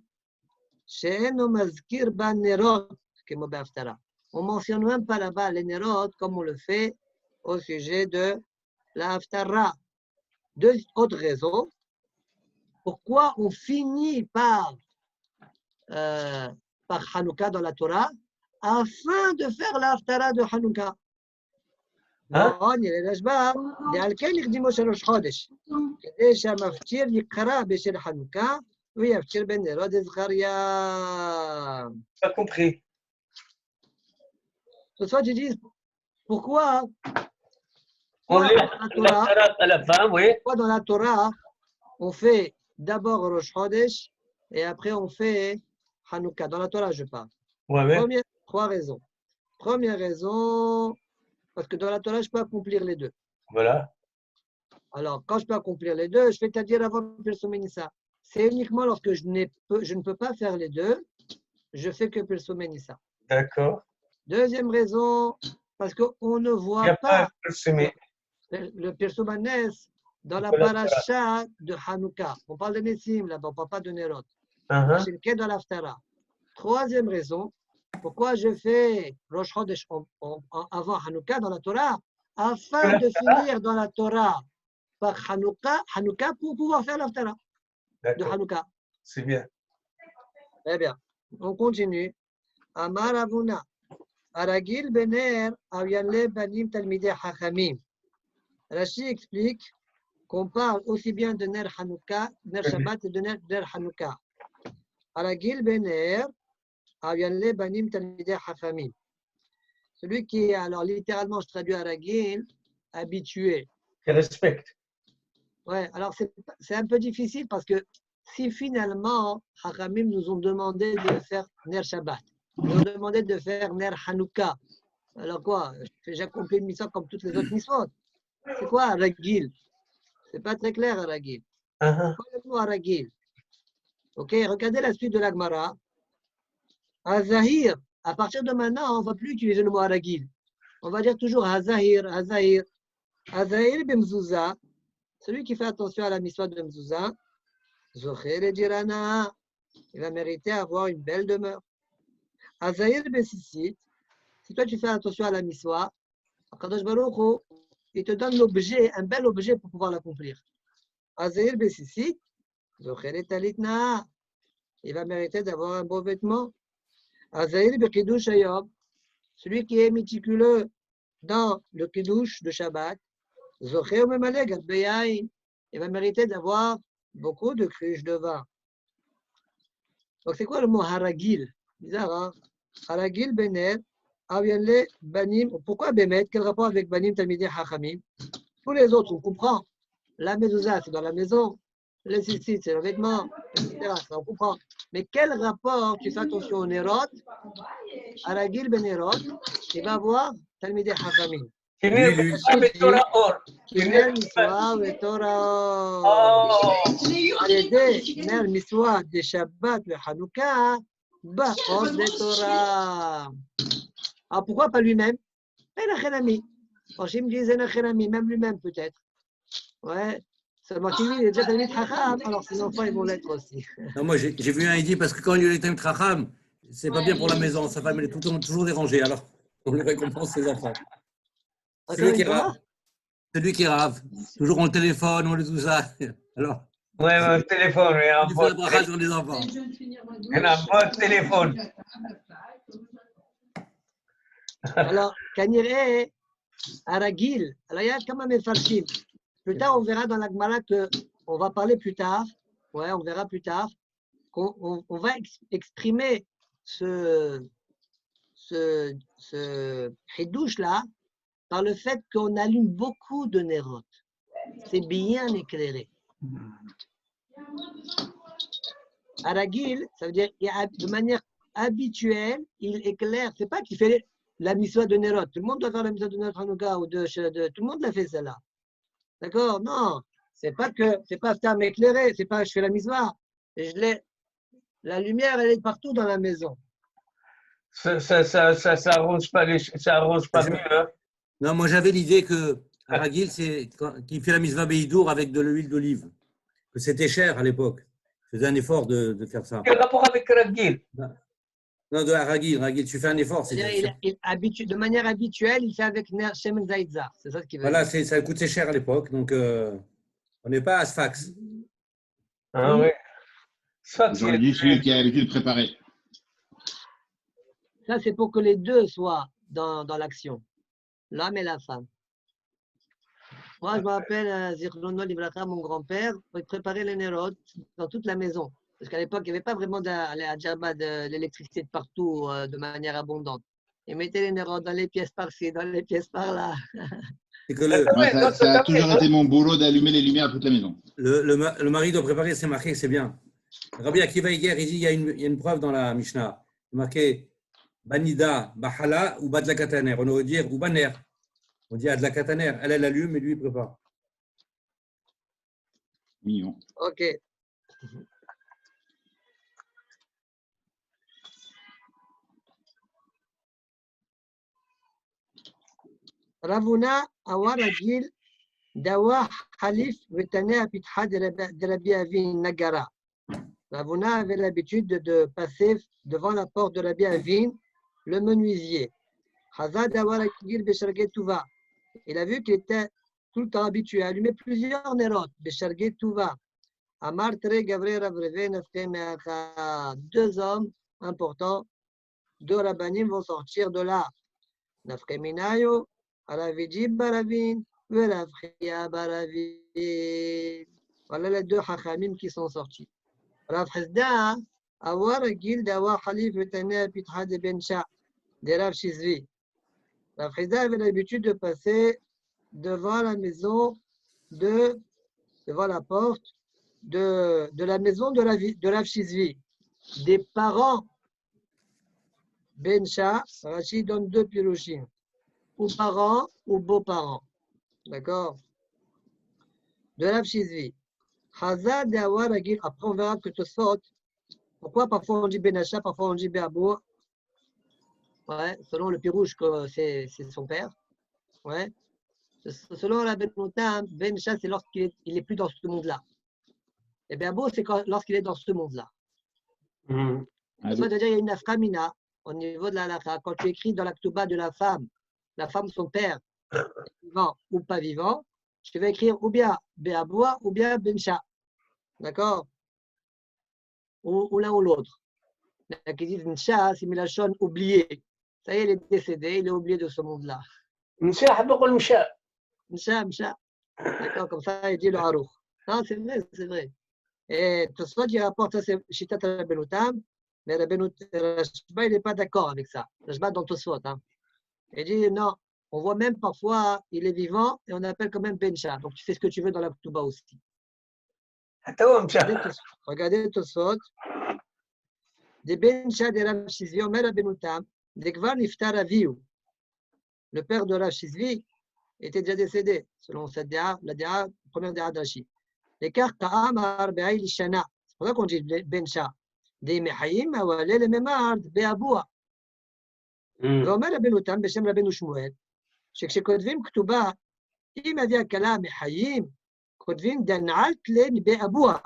On ne mentionne même pas là-bas les Nerot comme on le fait au sujet de la Haftara. Deux autres raisons. Pourquoi on finit par Hanouka dans la Torah afin de faire la Haftara de Hanouka. Hein? ועל כן הקדימו 3 חודש, כדי שהמפטיר יקרא בשל חנוכה ויפטיר בנרות זכריה. Pas compris. Ce soir, tu dis, pourquoi On lit la Torah à la fin, oui. pourquoi dans la Torah, on fait d'abord Rosh Chodesh et après on fait Hanouka. Dans la Torah, je parle. Ouais, ouais. Trois raisons. Première raison, parce que dans la Torah, je peux accomplir les deux. Voilà. Alors, quand je peux accomplir les deux, je fais Tadjir avant Persomenissa. C'est uniquement lorsque je ne peux pas faire les deux, je fais que Persomenissa. D'accord. Deuxième raison, parce qu'on ne Il n'y voit a pas pas le Persomanes dans la paracha de Hanouka. On parle de Nessim là-bas, on ne parle pas de Nerot. C'est le cas dans l'Aftara. Troisième raison, pourquoi je fais Rosh Chodesh avant Hanouka dans la Torah, afin de finir dans la Torah par Hanouka pour pouvoir faire l'Aftara de Hanouka. C'est bien. Très bien. On continue. Amar Avuna. Aragil Bener Avianle Banim Talmideh Hachamim. Rashi explique qu'on parle aussi bien de Ner Hanouka, Ner Shabbat et de Ner Hanouka. Aragil Bener Avianle Banim Talmideh Hachamim. Celui qui est, alors littéralement, je traduis Aragil, habitué. Qui respecte. Ouais, alors c'est un peu difficile parce que si finalement, Hachamim nous ont demandé de faire Ner Shabbat, ils nous ont demandé de faire Ner Hanouka, alors quoi? J'accomplis une mission comme toutes les autres missions. C'est quoi Aragil? C'est pas très clair, Aragil. Quoi le mot Aragil? Ok, regardez la suite de la Gemara. Hazahir, à partir de maintenant, on ne va plus utiliser le mot Aragil. On va dire toujours Hazahir, Hazahir. Hazahir b'mzouza, celui qui fait attention à la mission de Mzouza, Zocher et Dirana, il va mériter avoir une belle demeure. Hazahir b'sissit, si toi tu fais attention à la mission, Kadosh Baruch Hu, il te donne l'objet, un bel objet pour pouvoir l'accomplir. Hazahir b'sissit, Zocher et Talitna, il va mériter d'avoir un beau vêtement. Hazahir b'kiddush hayom, celui qui est méticuleux dans le kiddush de Shabbat, Zocher ou Memaleh Gad Beyain, il va mériter d'avoir beaucoup de cruches de vin. Donc c'est quoi le mot haragil? Bizarre, hein? Haragil bener, avianle banim. Pourquoi bemet? Quel rapport avec banim talmidei hachamim? Tous les autres, on comprend. La mezouza, c'est dans la maison. Le sissit, c'est le vêtement, etc. Ça, on comprend. Mais quel rapport, tu fais attention au nerot, haragil benerot, il va avoir talmidei hachamim. Kinir Torah or. Kinir Mitzvah Torah or. על ידי נר מצווה דשבת וחנוכה, באור de Torah. Alors pourquoi pas lui-même? Franchement, me disait même lui-même peut-être. Ouais. Seulement qu'il est déjà Talmid Chacham, alors ses enfants ils vont l'être aussi. Non, moi, j'ai vu un, il dit, parce que quand il est Talmid Chacham, c'est pas bien pour la maison. Sa femme, elle est toujours dérangée. Alors, on lui récompense ses enfants. C'est lui qui est rave. C'est lui qui est rave. Toujours on le téléphone, on le tout ça. Alors, Ouais, le téléphone, il y a un il fait bon la bracha sur les enfants. Il y a un bon téléphone. Alors, Kaniré, Aragil, alors il y a quand même Mefarshim. Plus tard, on verra dans la Gemara on va parler plus tard, ouais, on verra plus tard, qu'on va exprimer ce chidouche-là par le fait qu'on allume beaucoup de nérotes. C'est bien éclairé. Aragil, ça veut dire de manière habituelle, il éclaire. C'est pas qu'il fait la mitzvah de Nerot. Tout le monde doit faire la mitzvah de Nerot Hanouka ou tout le monde l'a fait celle-là. D'accord? Non, c'est pas ça m'éclairer, c'est pas je fais la mitzvah. La lumière, elle est partout dans la maison. Ça arrange pas mieux, hein? Non, moi, j'avais l'idée que Aragil, c'est qu'il fait la mitzvah Beidour avec de l'huile d'olive. Que c'était cher à l'époque. Je faisais un effort de faire ça. Quel rapport avec Ragil? Non, de Ragil, tu fais un effort. De manière habituelle, il fait avec Shemen Zaïdza. C'est ça ce qu'il veut voilà, dire. ça coûtait cher à l'époque, donc on n'est pas à Sfax. Ah oui. J'aurais dit celui qui a l'habitude de préparer. Ça, c'est pour que les deux soient dans l'action, l'homme et la femme. Moi, je me rappelle, Zirlono Livraka, mon grand-père, il préparait les nérotes dans toute la maison. Parce qu'à l'époque, il n'y avait pas vraiment à Djerba de l'électricité de partout de manière abondante. Il mettait les nérotes dans les pièces par-ci, dans les pièces par-là. Moi, ça a toujours été mon boulot d'allumer les lumières à toute la maison. Le mari doit préparer, c'est marqué, c'est bien. Rabbi Akiva hier, il dit il y a une preuve dans la Mishnah. C'est marqué Banida, Bahala ou Badlakataner. On aurait dire ou Baner. On dit Adlakataner. Elle allume et lui, il prépare. Mignon. Ok. Ravuna Awaragil Dawa Khalif Vetania Pitha de Rabbi Avin Nagara. Ravuna avait l'habitude de passer devant la porte de Rabbi Avin, le menuisier. Hazad Awaragil Besharget Tuva. Il a vu qu'il était tout le temps habitué à allumer plusieurs nérotes. Besharget Tuva. Amar Tre Gavre Ravreve Nafte Meacha. Deux hommes importants, deux rabbanim vont sortir de là. Nafke Minayo. Aravijib Baravin, Verafria Baravin. Voilà les deux Chachamim qui sont sortis. Rav Hizda, Awar Gil Dawa Khalif Vetania Pitha de Bencha, de Rav Shizvi. Rav Hizda avait l'habitude de passer devant la maison, devant la porte de la maison de Rav Shizvi. Des parents Bencha, Rashi donne deux pirouchim. Ou parents ou beaux-parents. D'accord? De Rav Shizvi. Chazad de Awar Agil. Après, on verra que Tosfot. Pourquoi parfois on dit Benacha, parfois on dit Beabou? Ouais, selon le pirouche que c'est son père. Ouais. Selon la Benotam, Benacha, c'est lorsqu'il est plus dans ce monde-là. Et Beabou, c'est lorsqu'il est dans ce monde-là. C'est-à-dire, il y a une afkamina au niveau de la halakha. Quand tu écris dans la ktuba de la femme, son père, vivant ou pas vivant, je vais écrire ou bien Béaboua ou bien Bencha. D'accord? Ou l'un ou l'autre. Qui disent Bencha, c'est Milachon oublié. Ça y est, il est décédé, il est oublié de ce monde-là. Msha. D'accord, comme ça, il dit le Harouk. Non, c'est vrai. Et Tosfot, il rapporte ça, c'est Shitat Rabbenutam, mais Rashba, il n'est pas d'accord avec ça. Rashba dans Tosfot. Il dit non, on voit même parfois, il est vivant et on appelle quand même Bencha. Donc tu fais ce que tu veux dans la Ktuba aussi. Regardez Tosfot. Des Bencha de Rav Shizvi, Omer Abenutam, des Kvar Niftar Aviou. Le père de Rav Shizvi était déjà décédé, selon cette la première déa d'Rashi. L'écart Ta'am Arbe'aï Lishana. C'est pour ça qu'on dit Bencha. Des Mehayim, Awale, le Memard, Be'aboua. ואומר רבנו תם בשם רבנו שמואל, שכשכותבים כתובה, אם אביה כלה מחיים, כותבים דנעלת לה מבית אבוה,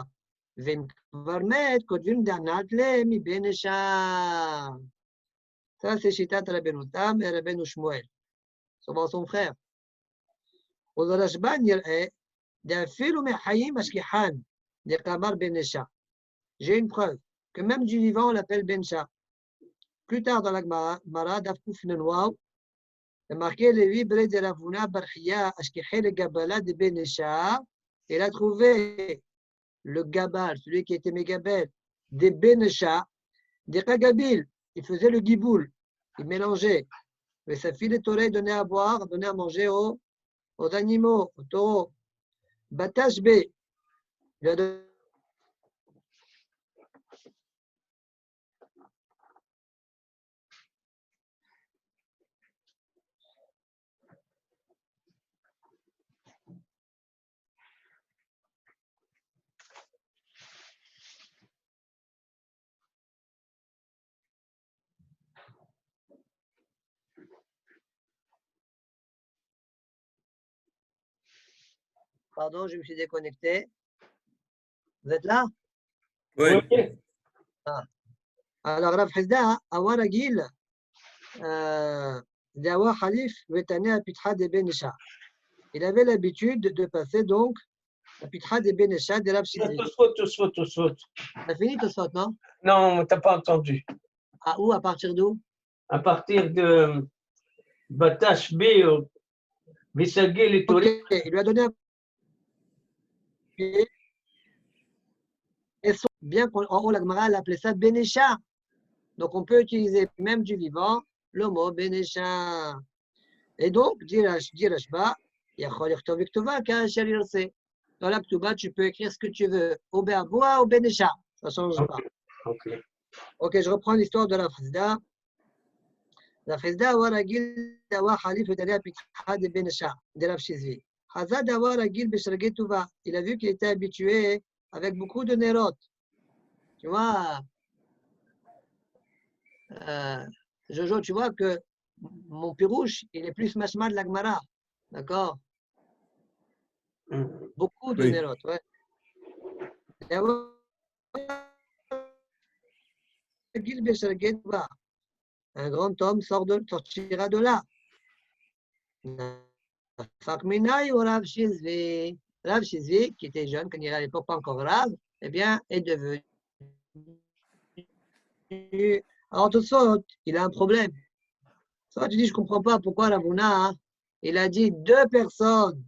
ואם כבר מת, כותבים דנעלת לה מבן אישה. Ça, c'est שיטת רבנו תם ורבנו שמואל. סובר son frère. ולרשב"ן נראה, דאפילו מחיים משגיחן, דקאמר בן אישה. J'ai une preuve que même du vivant, on l'appelle Bencha. Plus tard dans la Gemara, Daf Kuf Nenouaou, il a marqué les 8 brés de Ravuna Barchia, Ashkeche le Gabala de Benesha. Il a trouvé le Gabal, celui qui était Megabel, de Benesha, des Kagabil. Il faisait le Giboul, il mélangeait. Mais sa fille de Torah donnait à boire, donnait à manger aux animaux, aux taureaux. Batash B, il lui a donné. Pardon, je me suis déconnecté. Vous êtes là? Oui. Ah. Alors, Rav Hizda, Awa Ragil, Dawa Khalif, Vetane à Pitra de Benesha. Il avait l'habitude de passer donc à Pitra de Benesha de Rav Shizri. Tosfot. T'as fini Tosfot, non? Non, tu n'as pas entendu. À où? À partir d'où? À partir de Batash B, Visagé, les Ok, touristes. il lui a donné un pied. Et bien qu'en haut, la Gemara l'appelait ça Benesha. Donc, on peut utiliser même du vivant le mot Benesha. Et donc, dit Rashba, dans la Ktuba, tu peux écrire ce que tu veux, au Be'aboua ou Benesha. Ça ne change pas. Ok, je reprends l'histoire de la Frizda. La Frizda, Waragil, Dawa Khalif, est allé à Pitra de Benesha, de Rav Shizvi. Hazad, Dawa Ragil, Beshrage Tuva. Il a vu qu'il était habitué avec beaucoup de Nerot. Tu vois, Jojo, tu vois que mon pirouche, il est plus mashma de la Gemara. D'accord? Beaucoup de Nerot, ouais. Un grand homme sortira de là. Rav Shizvi, qui était jeune, quand il était à l'époque pas encore Rav, eh bien, est devenu. Alors, tout ça, il a un problème. Ça, tu dis, je ne comprends pas pourquoi Ravuna, il a dit 2 personnes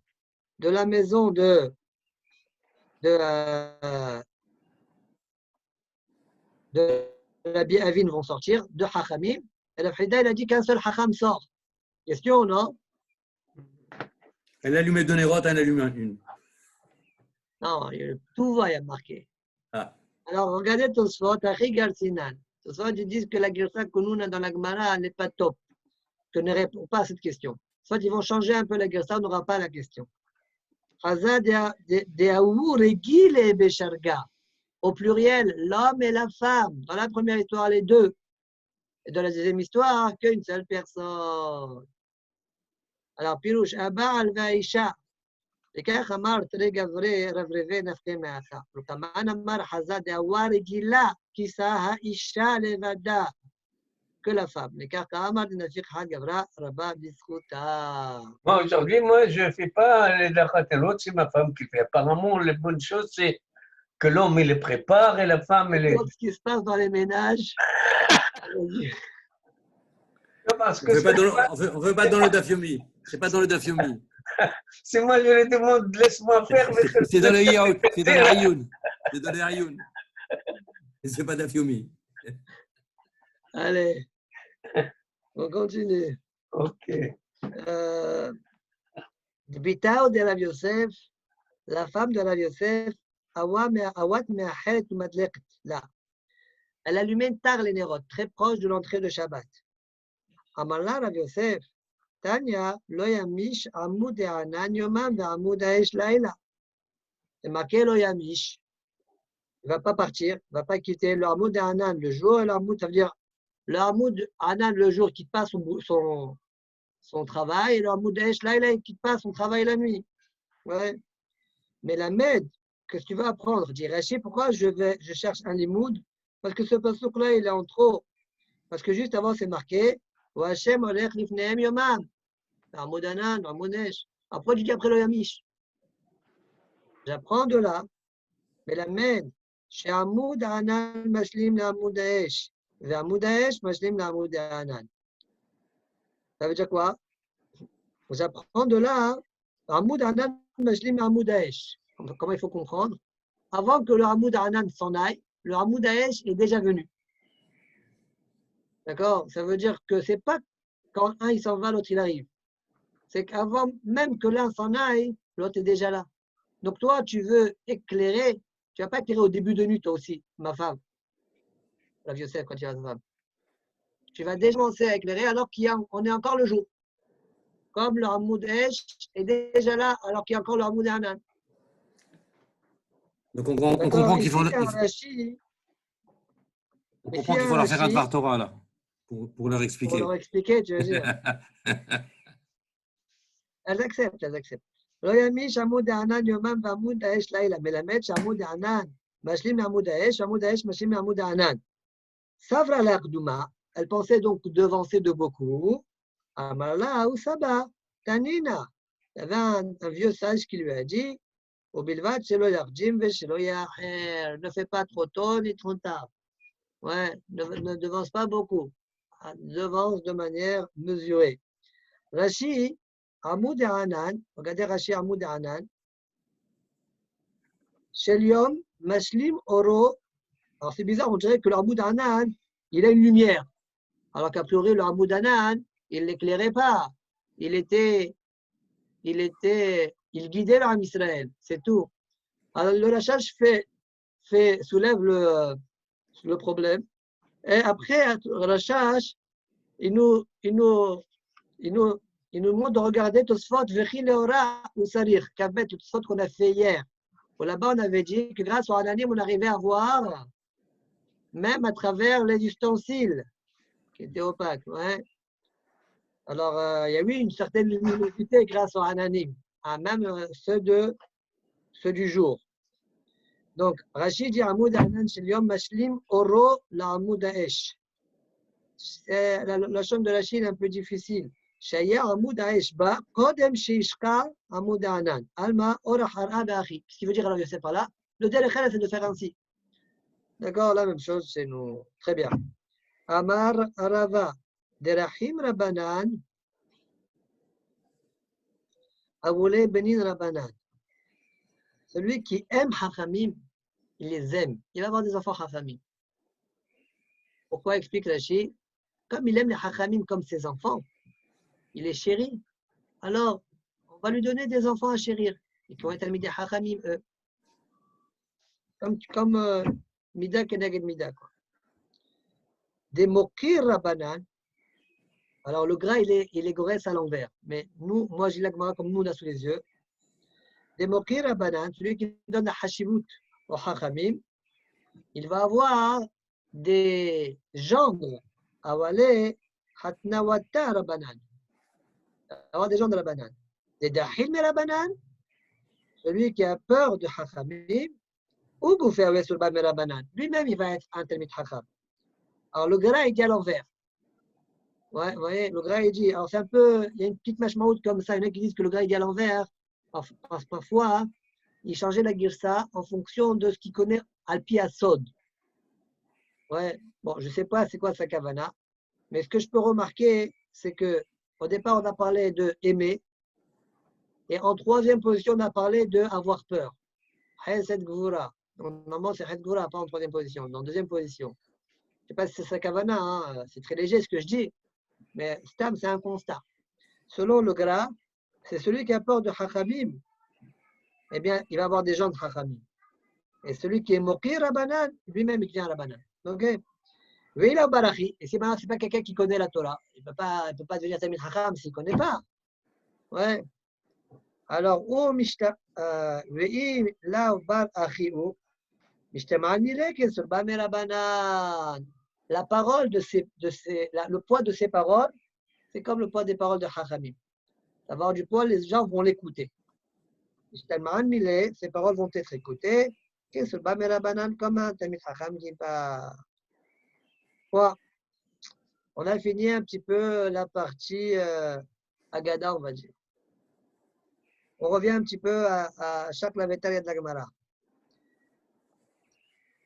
de la maison de Rabbi Avin vont sortir, 2 Hachamim, et la Frida, il a dit qu'un seul Hacham sort. Question, non? Elle allumait 2 nérotes, elle allumait une. Non, tout va y avoir marqué. Ah. Alors, regardez Tosfot, Achi Garsinan. Tosfot, ils disent que la Girsa que nous, on a dans la Gemara, n'est pas top, que ne répond pas à cette question. Soit ils vont changer un peu la Girsa, on n'aura pas la question. Chaza de Aour et Gil et Besharga. Au pluriel, l'homme et la femme. Dans la première histoire, les 2. Et dans la deuxième histoire, qu'une seule personne. Alors, Pirouche, Abba al-Vaisha. וכך אמר תרי גברי רברבי נפקי מאחה. וכמן אמר חזה דאווה רגילה, כיסה האישה לבדה, que la femme. וכך אמר דנפיק חד גברה רבה בזכותה. Bon, aujourd'hui, moi, je ne fais pas les dachatelot, c'est ma femme qui fait. Apparemment, les bonnes choses, c'est que l'homme, il les prépare et la femme, elle est. Ce qui se passe dans les ménages. Non, parce On que ne veut pas dans le dafyomi. C'est pas dans le dafyomi. c'est moi, je lui demande, laisse-moi faire. C'est dans le yaourt, c'est dans le hayoun. C'est dans le hayoun. C'est pas dafyomi. Allez, on continue. Ok. Bita de Rav Yosef, la femme de Rav Yosef, Awat Me'achet ou Madleket, là. Elle allumait tard les nérotes, très proche de l'entrée de Shabbat. Amarla Rav Yosef, Tanya, lo yamish amud ha'anan yomam ve'amud ha'esh laila. C'est marqué lo yamish. Il ne va pas partir, il ne va pas quitter le amud ha'anan le jour et l'amud, ça veut dire le amud ha'anan le jour qui passe son son travail, et le Hamoud Daesh, là, il ne quitte pas son travail la nuit. Ouais. Mais la Med, qu'est-ce que tu vas apprendre? Dit Rashi, pourquoi je cherche un limoud? Parce que ce pasuk-là, il est en trop. Parce que juste avant, c'est marqué Wa Hashem olech lifnehem yomam. Hamoud Anan, Hamoud Daesh. Après, tu dis après le Yamish. J'apprends de là. Mais la Med, chez Hamoud Anan, mashlim la Hamoud Daesh. Et Hamoud Daesh, mashlim la Hamoud Anan. Ça veut dire quoi? J'apprends de là, Hamoud Anan, mashlim la Hamoud Daesh. Comment il faut comprendre? Avant que le Hamoud Anan s'en aille, le Hamoud Daesh est déjà venu. D'accord? Ça veut dire que c'est pas quand un il s'en va, l'autre il arrive. C'est qu'avant même que l'un s'en aille, l'autre est déjà là. Donc toi, tu veux éclairer, tu ne vas pas éclairer au début de nuit, toi aussi, ma femme. La Yosef, quand tu as ta femme. Tu vas déjà commencer à éclairer alors qu'on est encore le jour. Comme le Hamoud Daesh est déjà là alors qu'il y a encore le Hamoud Anan. Donc on comprend qu'il faut, on leur faire un Dvar Torah là, pour leur expliquer. Pour leur expliquer, tu veux dire. Elles acceptent, elles acceptent. לא ימיש עמוד הענן יומם ועמוד האש לילה, מלמד שעמוד הענן משלים לעמוד האש, ועמוד האש משלים לעמוד הענן. Savra la Kdouma, elle pensait donc devancer de beaucoup. Amala ou Saba, Tanina. Il y avait un vieux sage qui lui a dit Au Bilvat, c'est le Yarjim, c'est le Yaher. Ne fais pas trop tôt ni trop tard. Ouais, ne devance pas beaucoup. Devance de manière mesurée. Rashi, Hamoud Anan, regardez Rashi Hamoud Anan. Sheliom, Mashlim, Oro. Alors c'est bizarre, on dirait que le Hamoud Anan, il a une lumière. Alors qu'a priori, le Hamoud Anan, il ne l'éclairait pas. Il guidait l'Arme Israël, c'est tout. Alors le Rachach soulève le problème. Et après, le Rachach, il nous montre de regarder Tosfot, Vechi Leora ou Sarir, Kabet, tout ce qu'on a fait hier. Là-bas, on avait dit que grâce au Hananim, on arrivait à voir, même à travers les ustensiles qui étaient opaques. Ouais. Alors, il y a eu une certaine luminosité grâce au Hananim, même ceux du jour. Donc, Rachid dit Hamoud Hanan Shel Yom Mashlim Oro la Hamoud Haesh. La chambre de Rachid est un peu difficile. Shaya Hamoud Haesh Ba Kodem Sheishka Hamoud Hanan Alma Ora Hara Be'achi. Ce qui veut dire, alors je sais pas là, le derechel c'est de faire ainsi. D'accord, la même chose chez nous. Très bien. Amar Arava Derachim Rabbanan Avole Benin Rabbanan. Celui qui aime Hachamim, il les aime. Il va avoir des enfants Hachamim. Pourquoi explique Rashi? Comme il aime les Hachamim comme ses enfants, il est chéri. Alors, on va lui donner des enfants à chérir. Et qui vont être Talmidei Hachamim, eux. Comme Mida Keneged Mida. Des Mokir Rabbanan. Alors, le gras, il est gorès à l'envers. Mais nous, moi, j'ai la Gemara comme nous, on a sous les yeux. Des Mokir Rabbanan, celui qui donne la Hashivut au Hachamim, il va avoir des gendres. Awale Hatnawata Rabbanan. Avoir des gens de la banane. Des Dahil me la banane, celui qui a peur de Hachamim, ou Goufé Awesulba me la banane. Lui-même, il va être un Talmid Hacham. Alors, le gras, il dit à l'envers. Ouais, vous voyez, le gras, il dit. Alors, c'est un peu. Il y a une petite mashmaout comme ça. Il y en a qui disent que le gras, il dit à l'envers. Parfois, il changeait la girsa en fonction de ce qu'il connaît Alpi Asod. Ouais, bon, je ne sais pas c'est quoi sa kavana, mais ce que je peux remarquer, c'est que au départ, on a parlé de aimer, et en troisième position, on a parlé de avoir peur. Chesed Gvura. Normalement, c'est Chesed Gvura, pas en troisième position, mais en deuxième position. Je ne sais pas si c'est sa kavana, hein. C'est très léger ce que je dis, mais Stam, c'est un constat. Selon le Gra, c'est celui qui a peur de Hachamim, eh bien, il va avoir des gens de Hachamim. Et celui qui est Mokir Rabbanan, lui-même, il devient Rabbanan. Ok? Oui, il a Barachi. Et si maintenant, ce n'est pas quelqu'un qui connaît la Torah, il ne peut pas devenir Talmid Chacham s'il ne connaît pas. Ouais. Alors, ou Mishta, Ve'i la Barachi ou Mishtaman Milek, sur Bamé Rabbanan. La parole le poids de ses paroles, c'est comme le poids des paroles de Chachamim. Ça va avoir du poids, les gens vont l'écouter. Ces paroles vont être écoutées. Qu'est-ce que le Banane comme un Talmid Chacham dit pas. Quoi? On a fini un petit peu la partie Agada, on va dire. On revient un petit peu à chaque lavétaria de la Gemara.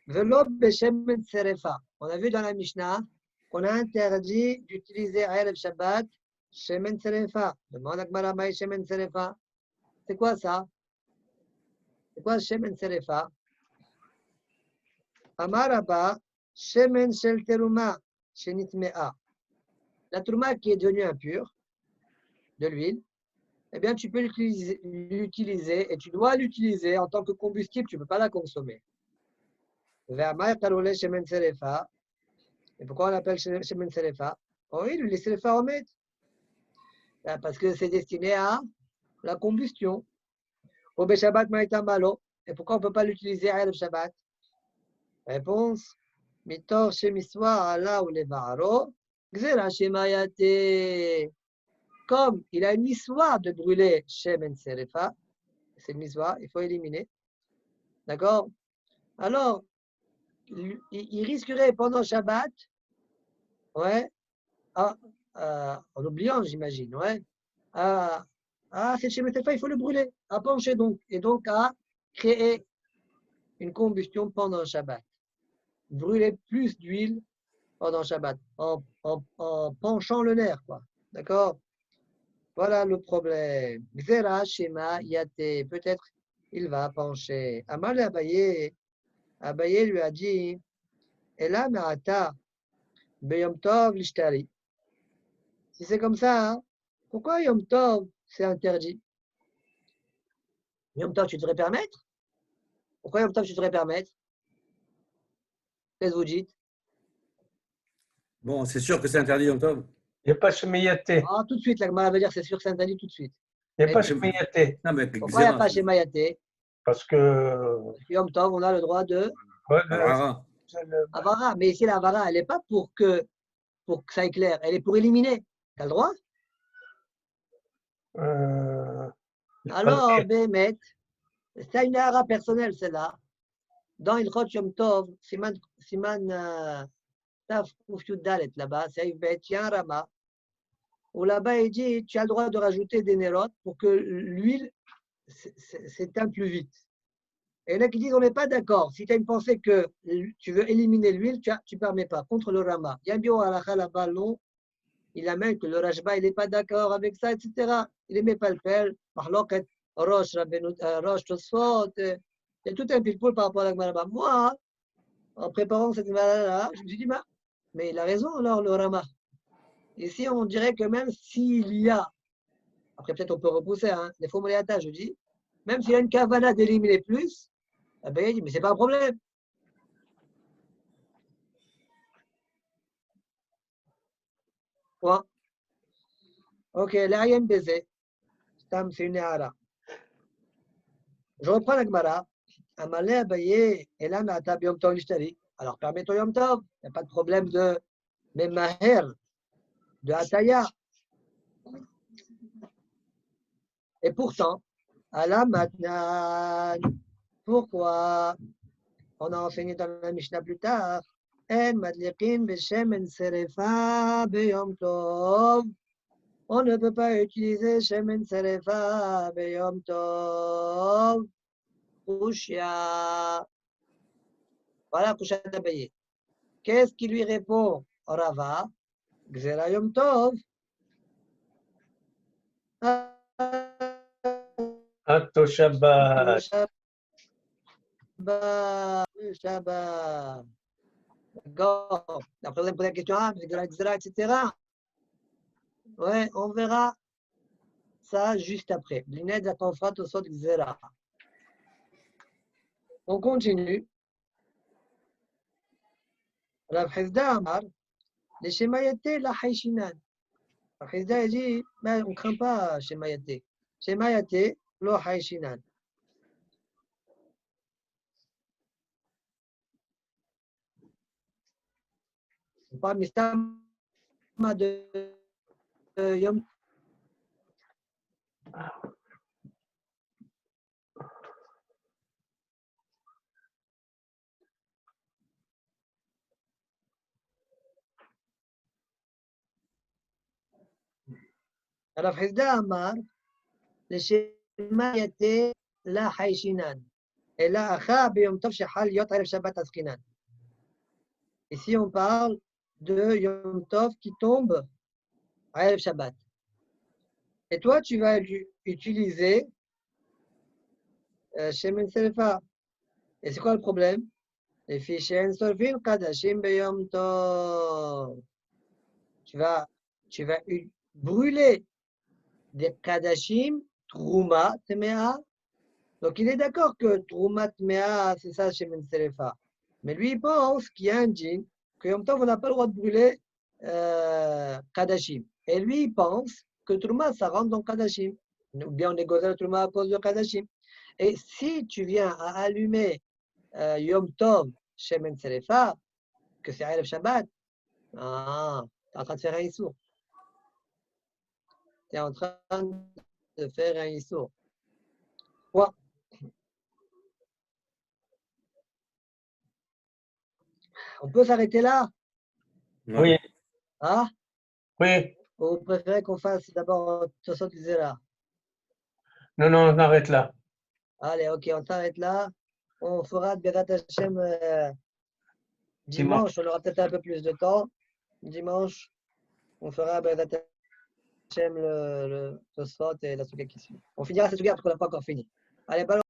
Velo beshemen serefa. On a vu dans la Mishnah qu'on a interdit d'utiliser à Erev Shabbat shemen serefa. Demande à Gemara maï shemen serefa. C'est quoi ça? C'est quoi shemen serefa? Amar Abba shemen shel teruma shenitmea. La teruma qui est devenue impure, de l'huile, eh bien, tu peux l'utiliser et tu dois l'utiliser en tant que combustible, tu ne peux pas la consommer. Et pourquoi on l'appelle shemen serefa? Oui, le serefa omet. Parce que c'est destiné à la combustion. Au Shabbat malo. Et pourquoi on ne peut pas l'utiliser à Erev Shabbat? Réponse. Mitor shemiswa ala ou levaro. Gzera shemayate. Comme il a une miswa de brûler shemen serefa, c'est une miswa, il faut éliminer. D'accord? Alors, il risquerait pendant Shabbat, ouais, en oubliant, j'imagine, ouais, c'est shemen serefa, il faut le brûler, à pencher donc, et donc à créer une combustion pendant Shabbat. Brûler plus d'huile pendant Shabbat, en penchant le nerf, quoi. D'accord? Voilà le problème. Xera, Shema, Yate. Peut-être il va pencher. Amal Abaye. Abaye lui a dit Ela Ma'ata, Beyom Tov Lishtari. Si c'est comme ça, hein, pourquoi Yom Tov c'est interdit? Yom Tov, tu devrais permettre? Pourquoi Yom Tov, tu devrais permettre? Qu'est-ce que vous dites? Bon, c'est sûr que c'est interdit, Yom Tov. Il n'y a pas Shemiyaté. Ah, tout de suite, la Gemara va dire c'est sûr que c'est interdit tout de suite. Il n'y a Mais pas Shemiyaté. Non, mais pourquoi il n'y a pas Xéra, Shema Yate? Parce que. Yom Tov, on a le droit de Ouais, Avara. Avara. Mais ici, la Avara, elle n'est pas pour que ça éclaire, elle est pour éliminer. Tu as le droit? Alors, Bémet, c'est une hara personnelle, celle-là. Dans Ilchot Yom Tov, Siman Taf Kufyud Dalet, là-bas, c'est Aïbet, il y a un rama, où là-bas, il dit tu as le droit de rajouter des nérotes pour que l'huile s'éteint plus vite. Et là, qui disent on n'est pas d'accord. Si tu as une pensée que tu veux éliminer l'huile, tu ne permets pas, contre le rama. Il y a un bio halakha là-bas long, il amène que le Rajba, il n'est pas d'accord avec ça, etc. Il n'aimait pas le faire. Mahloket, Rosh, Tosfot. Il y a tout un pile-poule par rapport à la Gemara. Moi, en préparant cette Gemara-là, je me suis dit, mais il a raison alors, le Rama. Ici, on dirait que même s'il y a, après peut-être on peut repousser, hein, les faux moléata, je dis, même s'il y a une kavana d'éliminer plus, eh ben, il dit, mais c'est pas un problème. Quoi? Ok, l'Ayen baiser. C'est une hara. Je reprends la Gemara. Amalé Abaye, et là, Mata Yom Tov Lishtari. Alors, permets-toi Yom Tov. Il n'y a pas de problème de Memaher, de Ataya. Et pourtant, Ala Matnan, pourquoi on a enseigné dans la Mishnah plus tard En Madliqin Beshemen Serefa Beyom Tov. On ne peut pas utiliser Shemen Serefa Beyom Tov. Kushya. Voilà, Kusha Tabaye. Qu'est-ce qui lui répond Rava? Gzera Yom Tov. Ato Shabbat. Shabbat. D'accord. Après, vous allez me poser la question, c'est de la Gzera, etc. Ouais, on verra ça juste après. L'ined a confrat au sort Gzera. On continue. Rav Hizda Amar, les Shemayate la Haïchinan. Rav Hizda dit, mais on ne craint pas Shemayate. Shemayate lo Haïchinan. On parle de Yom. Alors, Hizda Amar, le Shema était la Haïchinan. Et là, Acha Beyom Tov Shechal Yot Erev Shabbat Askinan. Ici, on parle de Yom Tov qui tombe à Erev Shabbat. Et toi, tu vas utiliser Shemen Selefa. Et c'est quoi le problème? Les fichiers Solfin Kadashim Beyom Tov. Tu vas brûler des Kadashim, Trouma, Temea. Donc, il est d'accord que Trouma, Temea, c'est ça Shemen Selefa. Mais lui, il pense qu'il y a un djinn, que Yom Tov, on n'a pas le droit de brûler Kadashim. Et lui, il pense que Trouma, ça rentre dans Kadashim. Ou bien on est Gozel Trouma à cause de Kadashim. Et si tu viens à allumer Yom Tov, Shemen Selefa, que c'est Erev Shabbat, tu es en train de faire un issour. Tu es en train de faire un issour. Quoi? On peut s'arrêter là? Oui, Ah? oui. Ou vous préférez qu'on fasse d'abord Tosot Zera? Non, non, on arrête là. Allez, ok, on s'arrête là. On fera Berat Hashem dimanche. On aura peut-être un peu plus de temps. Dimanche, on fera Berat Hashem le Tosot et la Souga qui suit. On finira cette Souga parce qu'on n'a pas encore fini. Allez, ballon.